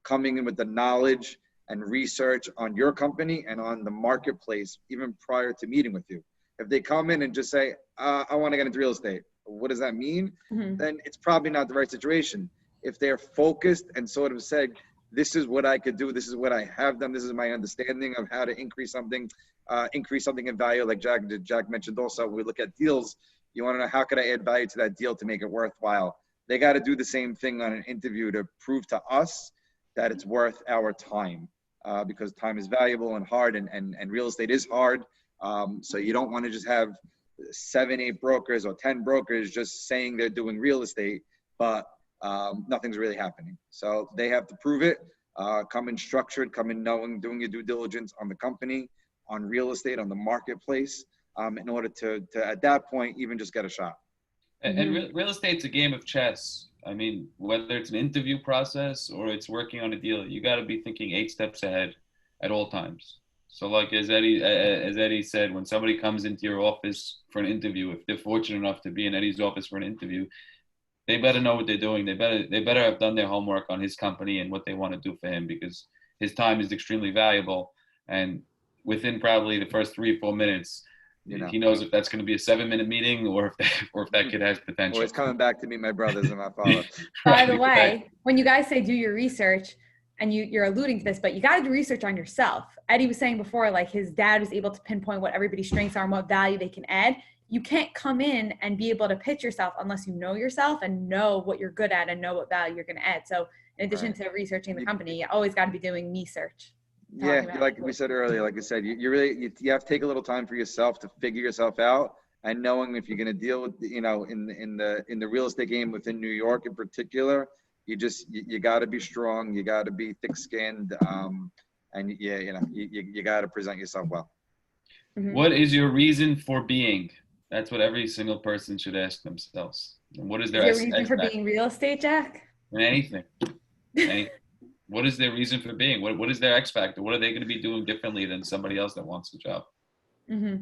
coming in with the knowledge and research on your company and on the marketplace, even prior to meeting with you. If they come in and just say, I want to get into real estate, what does that mean? Mm-hmm. Then it's probably not the right situation. If they're focused and sort of said, this is what I could do, this is what I have done, this is my understanding of how to increase something in value, like Jack mentioned also, we look at deals, you want to know how could I add value to that deal to make it worthwhile. They got to do the same thing on an interview to prove to us that it's worth our time, because time is valuable and hard, and real estate is hard. So you don't want to just have 7, 8 brokers or 10 brokers just saying they're doing real estate, but nothing's really happening. So they have to prove it, come in structured, come in knowing, doing your due diligence on the company, on real estate, on the marketplace, in order to at that point, even just get a shot. And real estate's a game of chess. I mean, whether it's an interview process or it's working on a deal, you got to be thinking 8 steps ahead at all times. So like as Eddie said, when somebody comes into your office for an interview, if they're fortunate enough to be in Eddie's office for an interview, they better know what they're doing. They better have done their homework on his company and what they want to do for him, because his time is extremely valuable. And within probably the first 3 or 4 minutes, he knows if that's going to be a 7-minute meeting or if that kid has potential. Or it's coming back to meet my brothers and my father. By the way, when you guys say do your research, and you're alluding to this, but you got to do research on yourself. Eddie was saying before, like his dad was able to pinpoint what everybody's strengths are and what value they can add. You can't come in and be able to pitch yourself unless you know yourself and know what you're good at and know what value you're going to add. So in addition to researching the company, you always got to be doing research. Yeah, like we said earlier, like I said, you really have to take a little time for yourself to figure yourself out, and knowing if you're going to deal with, in the real estate game within New York in particular, you got to be strong, you got to be thick-skinned, and you got to present yourself well. Mm-hmm. What is your reason for being? That's what every single person should ask themselves. And what is their reason for being real estate, Jack? Anything. What is their reason for being? What is their X factor? What are they going to be doing differently than somebody else that wants the job? Mm-hmm.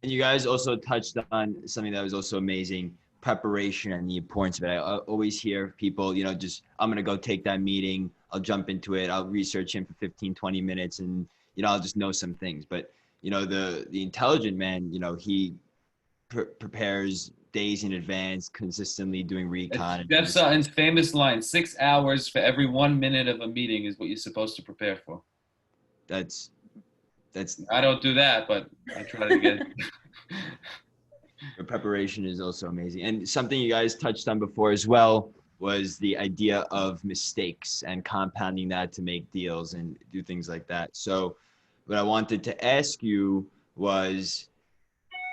And you guys also touched on something that was also amazing, preparation and the importance of it. I always hear people, just, I'm going to go take that meeting. I'll jump into it. I'll research him for 15, 20 minutes and, I'll just know some things. But, the intelligent man, he prepares days in advance, consistently doing recon. Jeff Sutton's famous line, 6 hours for every 1 minute of a meeting is what you're supposed to prepare for. That's I don't do that, but I try to get it. The preparation is also amazing. And something you guys touched on before as well was the idea of mistakes and compounding that to make deals and do things like that. So what I wanted to ask you was,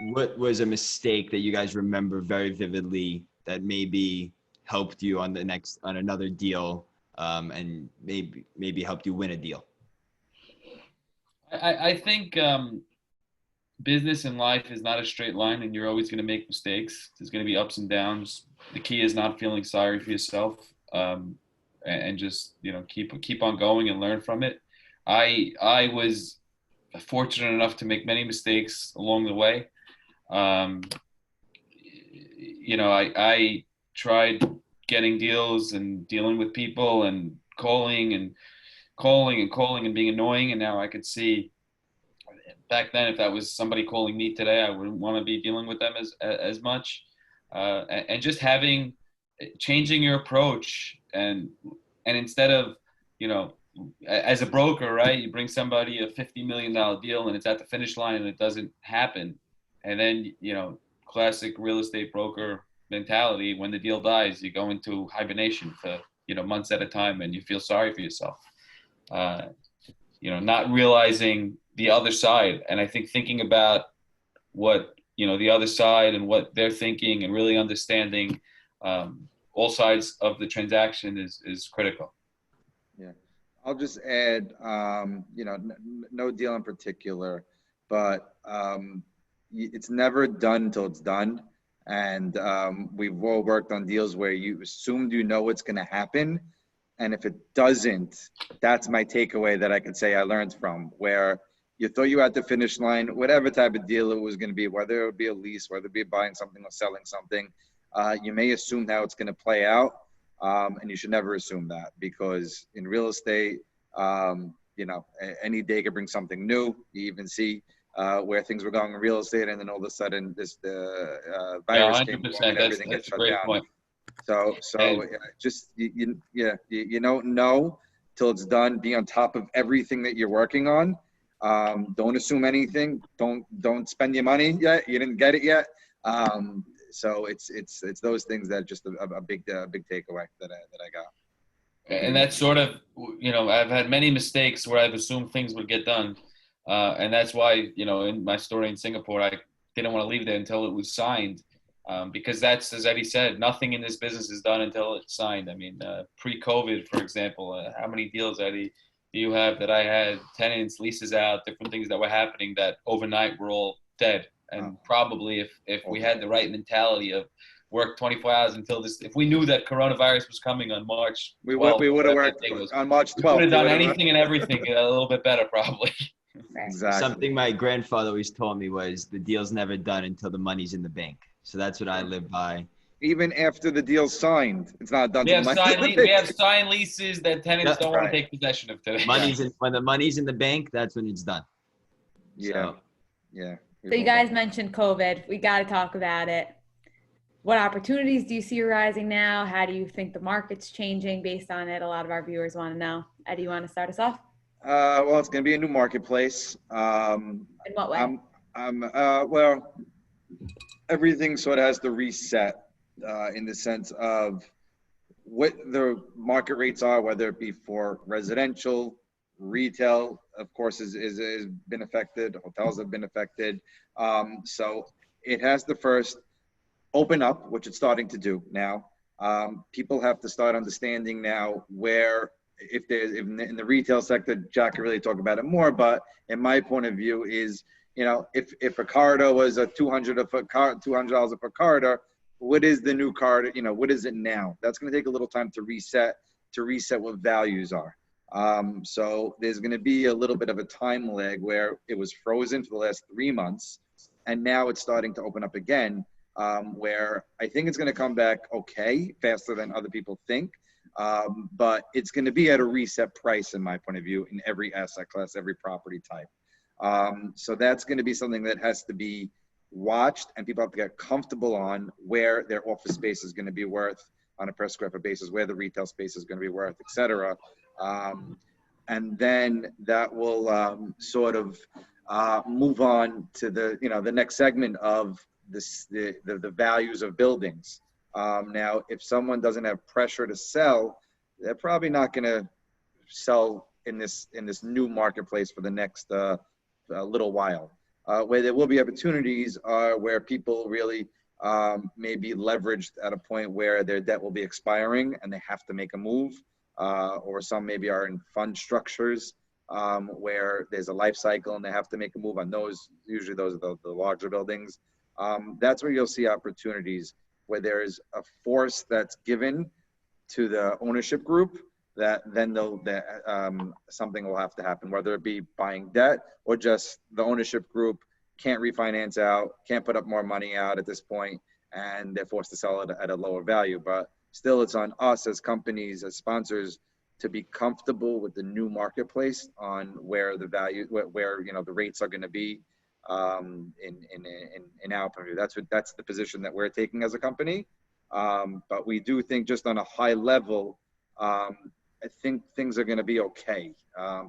what was a mistake that you guys remember very vividly that maybe helped you on another deal, and maybe helped you win a deal? I think business and life is not a straight line, and you're always going to make mistakes. There's going to be ups and downs. The key is not feeling sorry for yourself, and just keep on going and learn from it. I was fortunate enough to make many mistakes along the way. I tried getting deals and dealing with people and calling and being annoying. And now I could see back then, if that was somebody calling me today, I wouldn't want to be dealing with them as much. And just changing your approach and instead of, as a broker, right, you bring somebody a $50 million deal and it's at the finish line and it doesn't happen. And then, classic real estate broker mentality, when the deal dies, you go into hibernation for, months at a time and you feel sorry for yourself, not realizing the other side. And I think thinking about what, the other side and what they're thinking and really understanding all sides of the transaction is critical. Yeah. I'll just add, no deal in particular, but it's never done until it's done. And we've all worked on deals where you assumed you know what's going to happen. And if it doesn't, that's my takeaway that I could say I learned from, where you thought you had the finish line, whatever type of deal it was going to be, whether it would be a lease, whether it be buying something or selling something, you may assume how it's going to play out. And you should never assume that, because in real estate, any day could bring something new. You even see where things were going in real estate, and then all of a sudden the virus came along and everything gets shut down. Point. So just you don't know till it's done. Be on top of everything that you're working on. Don't assume anything. Don't spend your money yet. You didn't get it yet. So it's those things that just a big takeaway that I got. And that's sort of, I've had many mistakes where I've assumed things would get done. And that's why, in my story in Singapore, I didn't want to leave there until it was signed. Because that's, as Eddie said, nothing in this business is done until it's signed. I mean, pre-COVID, for example, how many deals, Eddie, do you have that I had tenants, leases out, different things that were happening that overnight were all dead? And probably if we had the right mentality of work 24 hours until this, if we knew that coronavirus was coming on March 12th, we would have worked on March 12th. We would have done anything and everything a little bit better, probably. Exactly. Something my grandfather always told me was the deal's never done until the money's in the bank. So that's what I live by. Even after the deal's signed, it's not done. We have signed leases that tenants don't want to take possession of today. When the money's in the bank, that's when it's done. Yeah. So you guys mentioned COVID. We got to talk about it. What opportunities do you see arising now? How do you think the market's changing based on it? A lot of our viewers want to know. Eddie, you want to start us off? Well, it's going to be a new marketplace. In what way? Well, everything sort of has to reset in the sense of what the market rates are, whether it be for residential, retail, of course, has been affected. Hotels have been affected. So it has to first open up, which it's starting to do now. People have to start understanding now where, if in the retail sector, Jack can really talk about it more, but in my point of view is, if a corridor was a $200 a foot corridor, what is the new corridor? What is it now? That's going to take a little time to reset what values are. So there's going to be a little bit of a time lag where it was frozen for the last 3 months, and now it's starting to open up again, where I think it's going to come back okay, faster than other people think. But it's going to be at a reset price, in my point of view, in every asset class, every property type. So that's going to be something that has to be watched, and people have to get comfortable on where their office space is going to be worth on a per square foot basis, where the retail space is going to be worth, et cetera. And then that will sort of move on to the next segment of the values of buildings. Now, if someone doesn't have pressure to sell, they're probably not going to sell in this new marketplace for the next little while. Where there will be opportunities are where people really may be leveraged at a point where their debt will be expiring and they have to make a move, or some maybe are in fund structures where there's a life cycle and they have to make a move on those. Usually those are the larger buildings. That's where you'll see opportunities, where there's a force that's given to the ownership group that then something will have to happen, whether it be buying debt or just the ownership group can't refinance out, can't put up more money out at this point, and they're forced to sell it at a lower value. But still, it's on us as companies, as sponsors, to be comfortable with the new marketplace on where the value, where the rates are going to be in our point of view. That's the position that we're taking as a company. But we do think, just on a high level, I think things are going to be okay.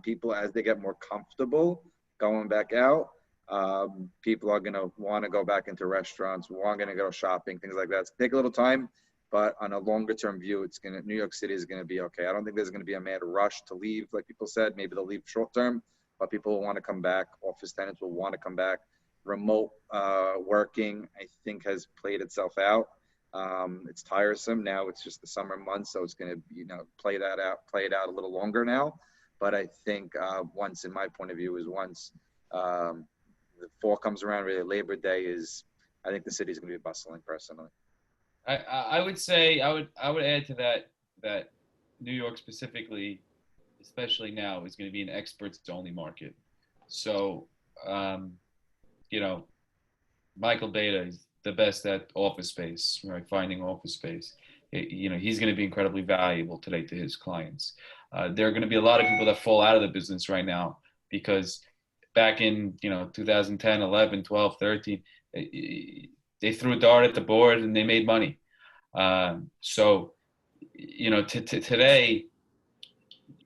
People, as they get more comfortable going back out, people are going to want to go back into restaurants, want to go shopping, things like that. It's going to take a little time, but on a longer term view, New York City is going to be okay. I don't think there's going to be a mad rush to leave, like people said. Maybe they'll leave short term, but people will want to come back. Office tenants will want to come back. Remote working, I think, has played itself out. It's tiresome now. It's just the summer months, so it's going to play it out a little longer now. But I think once, in my point of view, is once the fall comes around, really Labor Day is, I think the city's going to be bustling personally. I would say, I would add to that New York specifically, especially now, is going to be an experts only market. So, you know, Michael Beta is the best at office space, right? Finding office space. You know, he's going to be incredibly valuable today to his clients. There are going to be a lot of people that fall out of the business right now because back in, 2010, 11, 12, 13, they threw a dart at the board and they made money. So, today,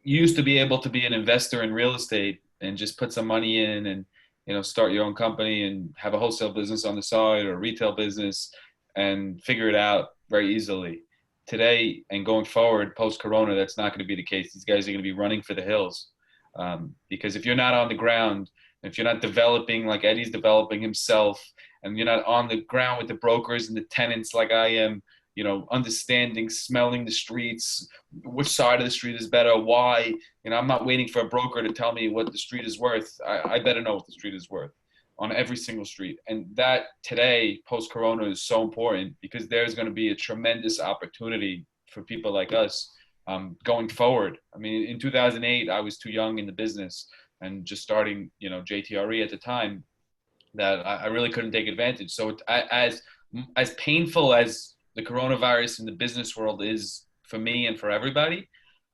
you used to be able to be an investor in real estate and just put some money in and, start your own company and have a wholesale business on the side or a retail business and figure it out very easily. Today and going forward, post-corona, that's not going to be the case. These guys are going to be running for the hills because if you're not on the ground, if you're not developing like Eddie's developing himself, and you're not on the ground with the brokers and the tenants like I am, understanding, smelling the streets, which side of the street is better, why, I'm not waiting for a broker to tell me what the street is worth. I better know what the street is worth on every single street. And that today, post-corona, is so important because there's going to be a tremendous opportunity for people like us going forward. I mean, in 2008, I was too young in the business and just starting, JTRE at the time, that I really couldn't take advantage. So as painful as the coronavirus in the business world is for me and for everybody,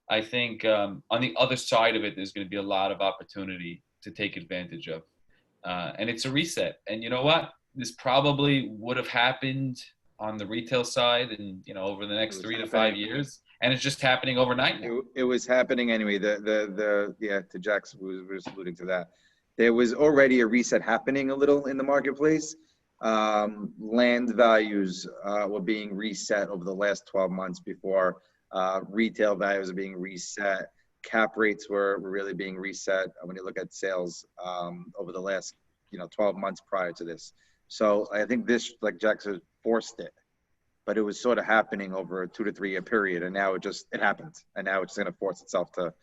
I think on the other side of it, there's going to be a lot of opportunity to take advantage of. And it's a reset. And you know what? This probably would have happened on the retail side and, over the next 3 to 5 years. And it's just happening overnight now. It was happening anyway. To Jack's was alluding to that. There was already a reset happening a little in the marketplace. Land values were being reset over the last 12 months before retail values are being reset. Cap rates were really being reset when you look at sales over the last 12 months prior to this. So I think this, like Jack said, forced it, but it was sort of happening over a 2 to 3 year period, and now it happened, and now it's going to force itself to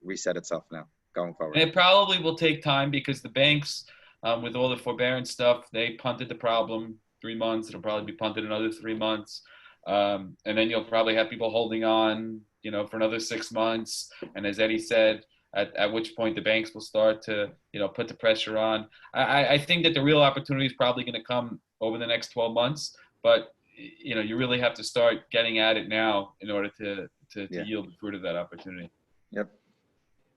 reset itself now going forward. And it probably will take time because the banks, with all the forbearance stuff, they punted the problem 3 months. It'll probably be punted another 3 months. And then you'll probably have people holding on, for another 6 months. And as Eddie said, at which point the banks will start to, put the pressure on. I think that the real opportunity is probably going to come over the next 12 months. But, you really have to start getting at it now in order to yield the fruit of that opportunity. Yep.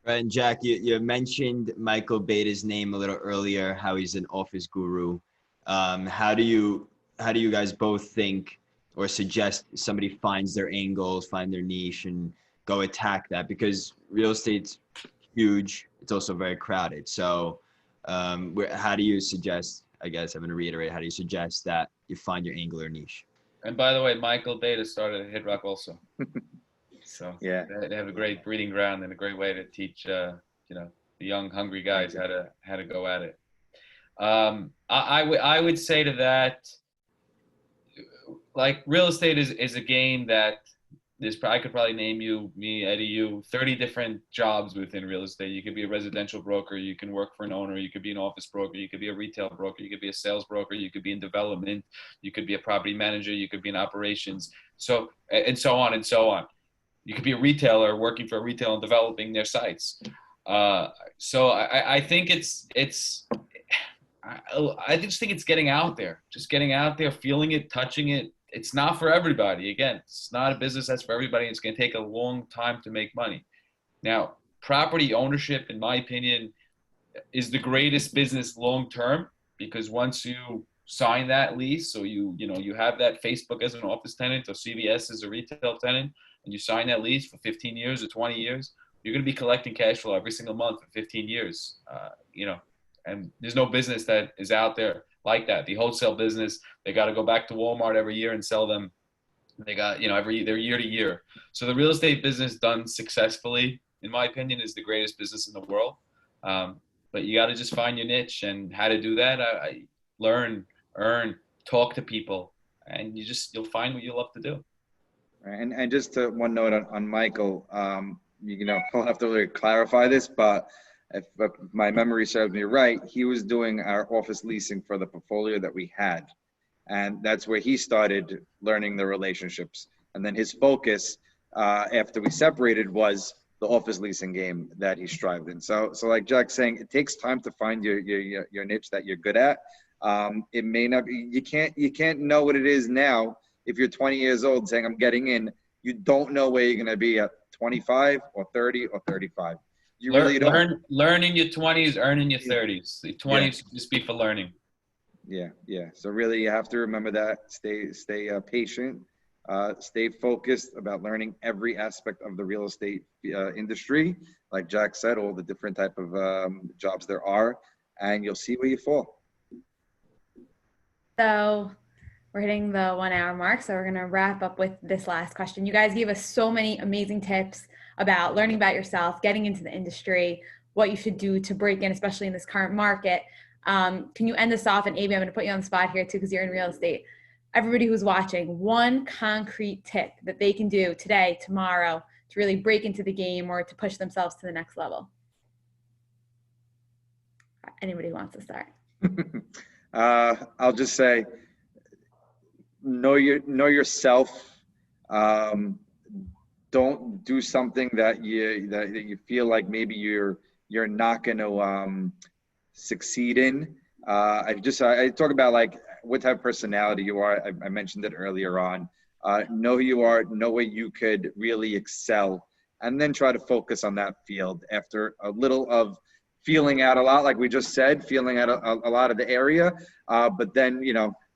Right, and Jack, you mentioned Michael Beta's name a little earlier, how he's an office guru. How do you guys both think or suggest somebody finds their angles, find their niche, and go attack that? Because real estate's huge. It's also very crowded. So how do you suggest, I guess I'm going to reiterate, how do you suggest that you find your angle or niche? And by the way, Michael Beta started at Hidrock also. So yeah, they have a great breeding ground and a great way to teach, the young, hungry guys how to go at it. I would say to that, like, real estate is a game that I could probably name you, me, Eddie, you, 30 different jobs within real estate. You could be a residential broker. You can work for an owner. You could be an office broker. You could be a retail broker. You could be a sales broker. You could be in development. You could be a property manager. You could be in operations. So, and so on and so on. You could be a retailer working for a retail and developing their sites. So I think I just think it's getting out there, feeling it, touching it. It's not for everybody. Again, it's not a business that's for everybody. It's going to take a long time to make money. Now, property ownership, in my opinion, is the greatest business long term, because once you sign that lease, so you have that Facebook as an office tenant or CVS as a retail tenant, and you sign that lease for 15 years or 20 years, you're going to be collecting cash flow every single month for 15 years, and there's no business that is out there like that. The wholesale business, they got to go back to Walmart every year and sell them. They got, they're year to year. So the real estate business done successfully, in my opinion, is the greatest business in the world. But you got to just find your niche, and how to do that. I learn, earn, talk to people, and you'll find what you love to do. And just one note on Michael, I'll have to really clarify this, but if my memory serves me right, he was doing our office leasing for the portfolio that we had. And that's where he started learning the relationships. And then his focus after we separated was the office leasing game that he strived in. So like Jack's saying, it takes time to find your niche that you're good at. It may not be, you can't know what it is now. If you're 20 years old saying I'm getting in, you don't know where you're going to be at 25 or 30 or 35. You really don't. Learn in your 20s, earn in your 30s. The 20s just be for learning. Yeah. So really, you have to remember that. Stay patient. Stay focused about learning every aspect of the real estate industry. Like Jack said, all the different type of jobs there are, and you'll see where you fall. So we're hitting the 1 hour mark. So we're going to wrap up with this last question. You guys gave us so many amazing tips about learning about yourself, getting into the industry, what you should do to break in, especially in this current market. Can you end this off? And Avi, I'm going to put you on the spot here too, because you're in real estate. Everybody who's watching, one concrete tip that they can do today, tomorrow, to really break into the game or to push themselves to the next level. Anybody who wants to start? I'll just say, know yourself. Don't do something that you feel like maybe you're not going to succeed in. I talk about like what type of personality you are. I mentioned it earlier on. Know who you are, know where you could really excel, and then try to focus on that field. After a little of feeling out a lot, like we just said, feeling out a lot of the area, but then,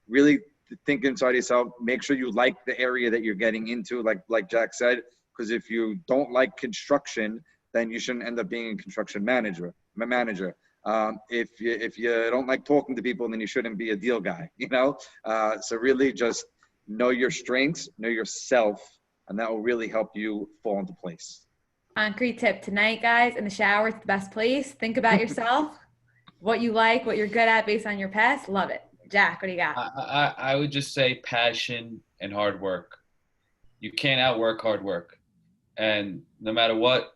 really think inside yourself, make sure you like the area that you're getting into, like Jack said, because if you don't like construction, then you shouldn't end up being a construction manager. If you don't like talking to people, then you shouldn't be a deal guy, So really just know your strengths, know yourself, and that will really help you fall into place. Concrete tip tonight, guys, in the shower, it's the best place. Think about yourself, what you like, what you're good at based on your past. Love it. Jack, what do you got? I would just say passion and hard work. You can't outwork hard work. And no matter what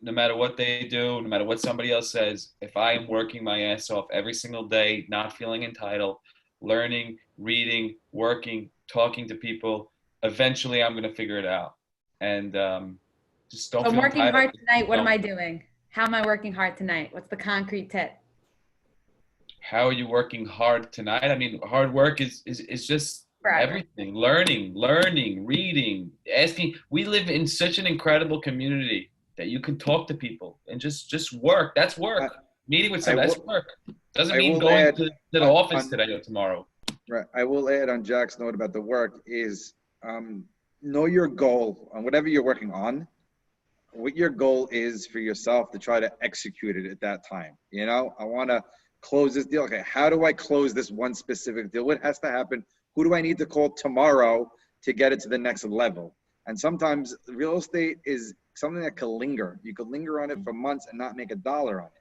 they do, no matter what somebody else says, if I am working my ass off every single day, not feeling entitled, learning, reading, working, talking to people, eventually I'm going to figure it out. And just don't. So I'm working hard tonight. What am I doing? How am I working hard tonight? What's the concrete tip? How are you working hard tonight? I mean, hard work is just everything. Learning, reading, asking. We live in such an incredible community that you can talk to people and just work. That's work. Meeting with someone, that's work. Doesn't mean going to the office today or tomorrow. Right. I will add on Jack's note about the work is know your goal on whatever you're working on. What your goal is for yourself to try to execute it at that time. I want to close this deal. Okay, how do I close this one specific deal? What has to happen? Who do I need to call tomorrow to get it to the next level? And sometimes real estate is something that can linger. You could linger on it for months and not make $1 on it.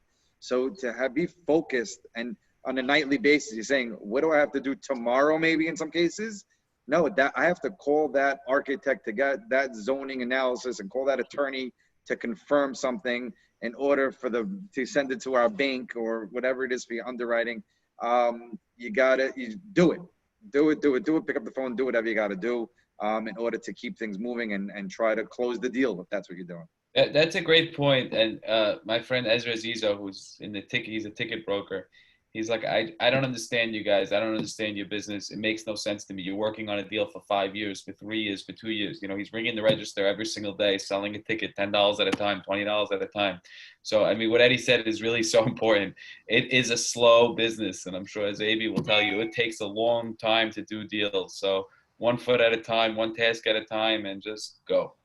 So to be focused and on a nightly basis, you're saying, what do I have to do tomorrow? Maybe in some cases, no, that I have to call that architect to get that zoning analysis and call that attorney to confirm something in order for to send it to our bank or whatever it is for your underwriting. You do it. Pick up the phone, do whatever you got to do in order to keep things moving and try to close the deal if that's what you're doing. That's a great point. And my friend Ezra Zizo, who's he's a ticket broker. He's like, I don't understand you guys. I don't understand your business. It makes no sense to me. You're working on a deal for 5 years, for 3 years, for 2 years. He's ringing the register every single day, selling a ticket, $10 at a time, $20 at a time. So, I mean, what Eddie said is really so important. It is a slow business. And I'm sure, as Avi will tell you, it takes a long time to do deals. So 1 foot at a time, one task at a time, and just go.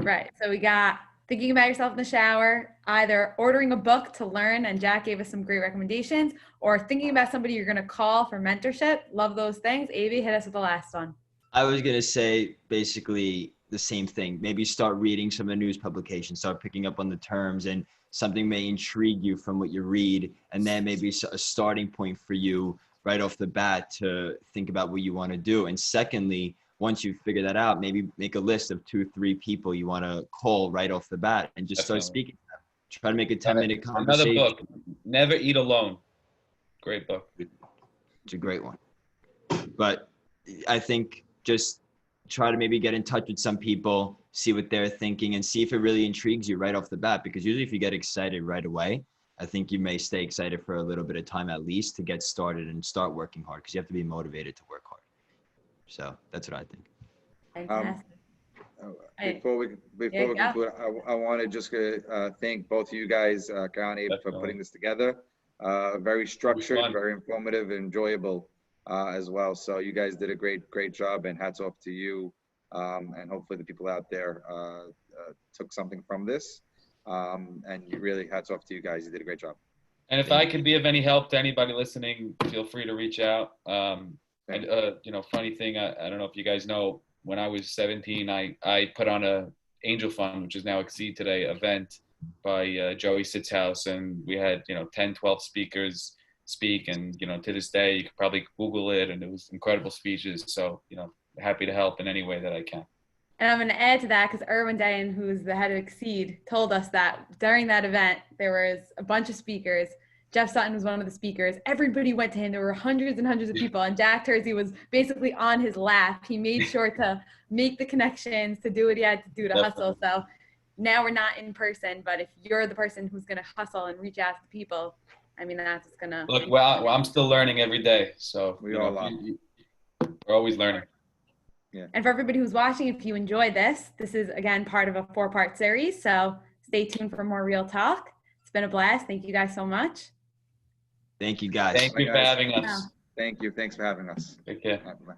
Right. So we got thinking about yourself in the shower, either ordering a book to learn, and Jack gave us some great recommendations, or thinking about somebody you're going to call for mentorship. Love those things. Avi, hit us with the last one. I was going to say basically the same thing. Maybe start reading some of the news publications, start picking up on the terms, and something may intrigue you from what you read. And then maybe a starting point for you right off the bat to think about what you want to do. And secondly, once you figure that out, maybe make a list of 2-3 people you want to call right off the bat and just start speaking to them. Try to make a 10-minute conversation. Another book, Never Eat Alone. Great book. It's a great one. But I think just try to maybe get in touch with some people, see what they're thinking, and see if it really intrigues you right off the bat. Because usually if you get excited right away, I think you may stay excited for a little bit of time at least to get started and start working hard, because you have to be motivated to work hard. So that's what I think. Before we conclude, I want to just thank both of you guys, Caroll and Abe, for putting this together. Very structured, very informative, enjoyable as well. So you guys did a great job, and hats off to you. And hopefully the people out there took something from this. And really hats off to you guys. You did a great job. And if I could be of any help to anybody listening, feel free to reach out. And funny thing, I don't know if you guys know, when I was 17, I put on a Angel Fund, which is now Exceed Today event by Joey Sitzhouse, and we had 10, 12 speakers speak, and to this day you could probably Google it, and it was incredible speeches. So happy to help in any way that I can. And I'm going to add to that, because Erwin Dayan, who's the head of Exceed, told us that during that event there was a bunch of speakers. Jeff Sutton was one of the speakers. Everybody went to him. There were hundreds and hundreds of people, and Jack Terzi was basically on his lap. He made sure to make the connections, to do what he had to do to hustle. So now we're not in person, but if you're the person who's going to hustle and reach out to people, I mean, that's going to... Look, well, I'm still learning every day. So we all are. We're always learning. Yeah. And for everybody who's watching, if you enjoyed this is, again, part of a 4-part series. So stay tuned for more Real Talk. It's been a blast. Thank you guys so much. Thank you, guys. Thank you for having us. Thank you. Thanks for having us. Take care. Bye.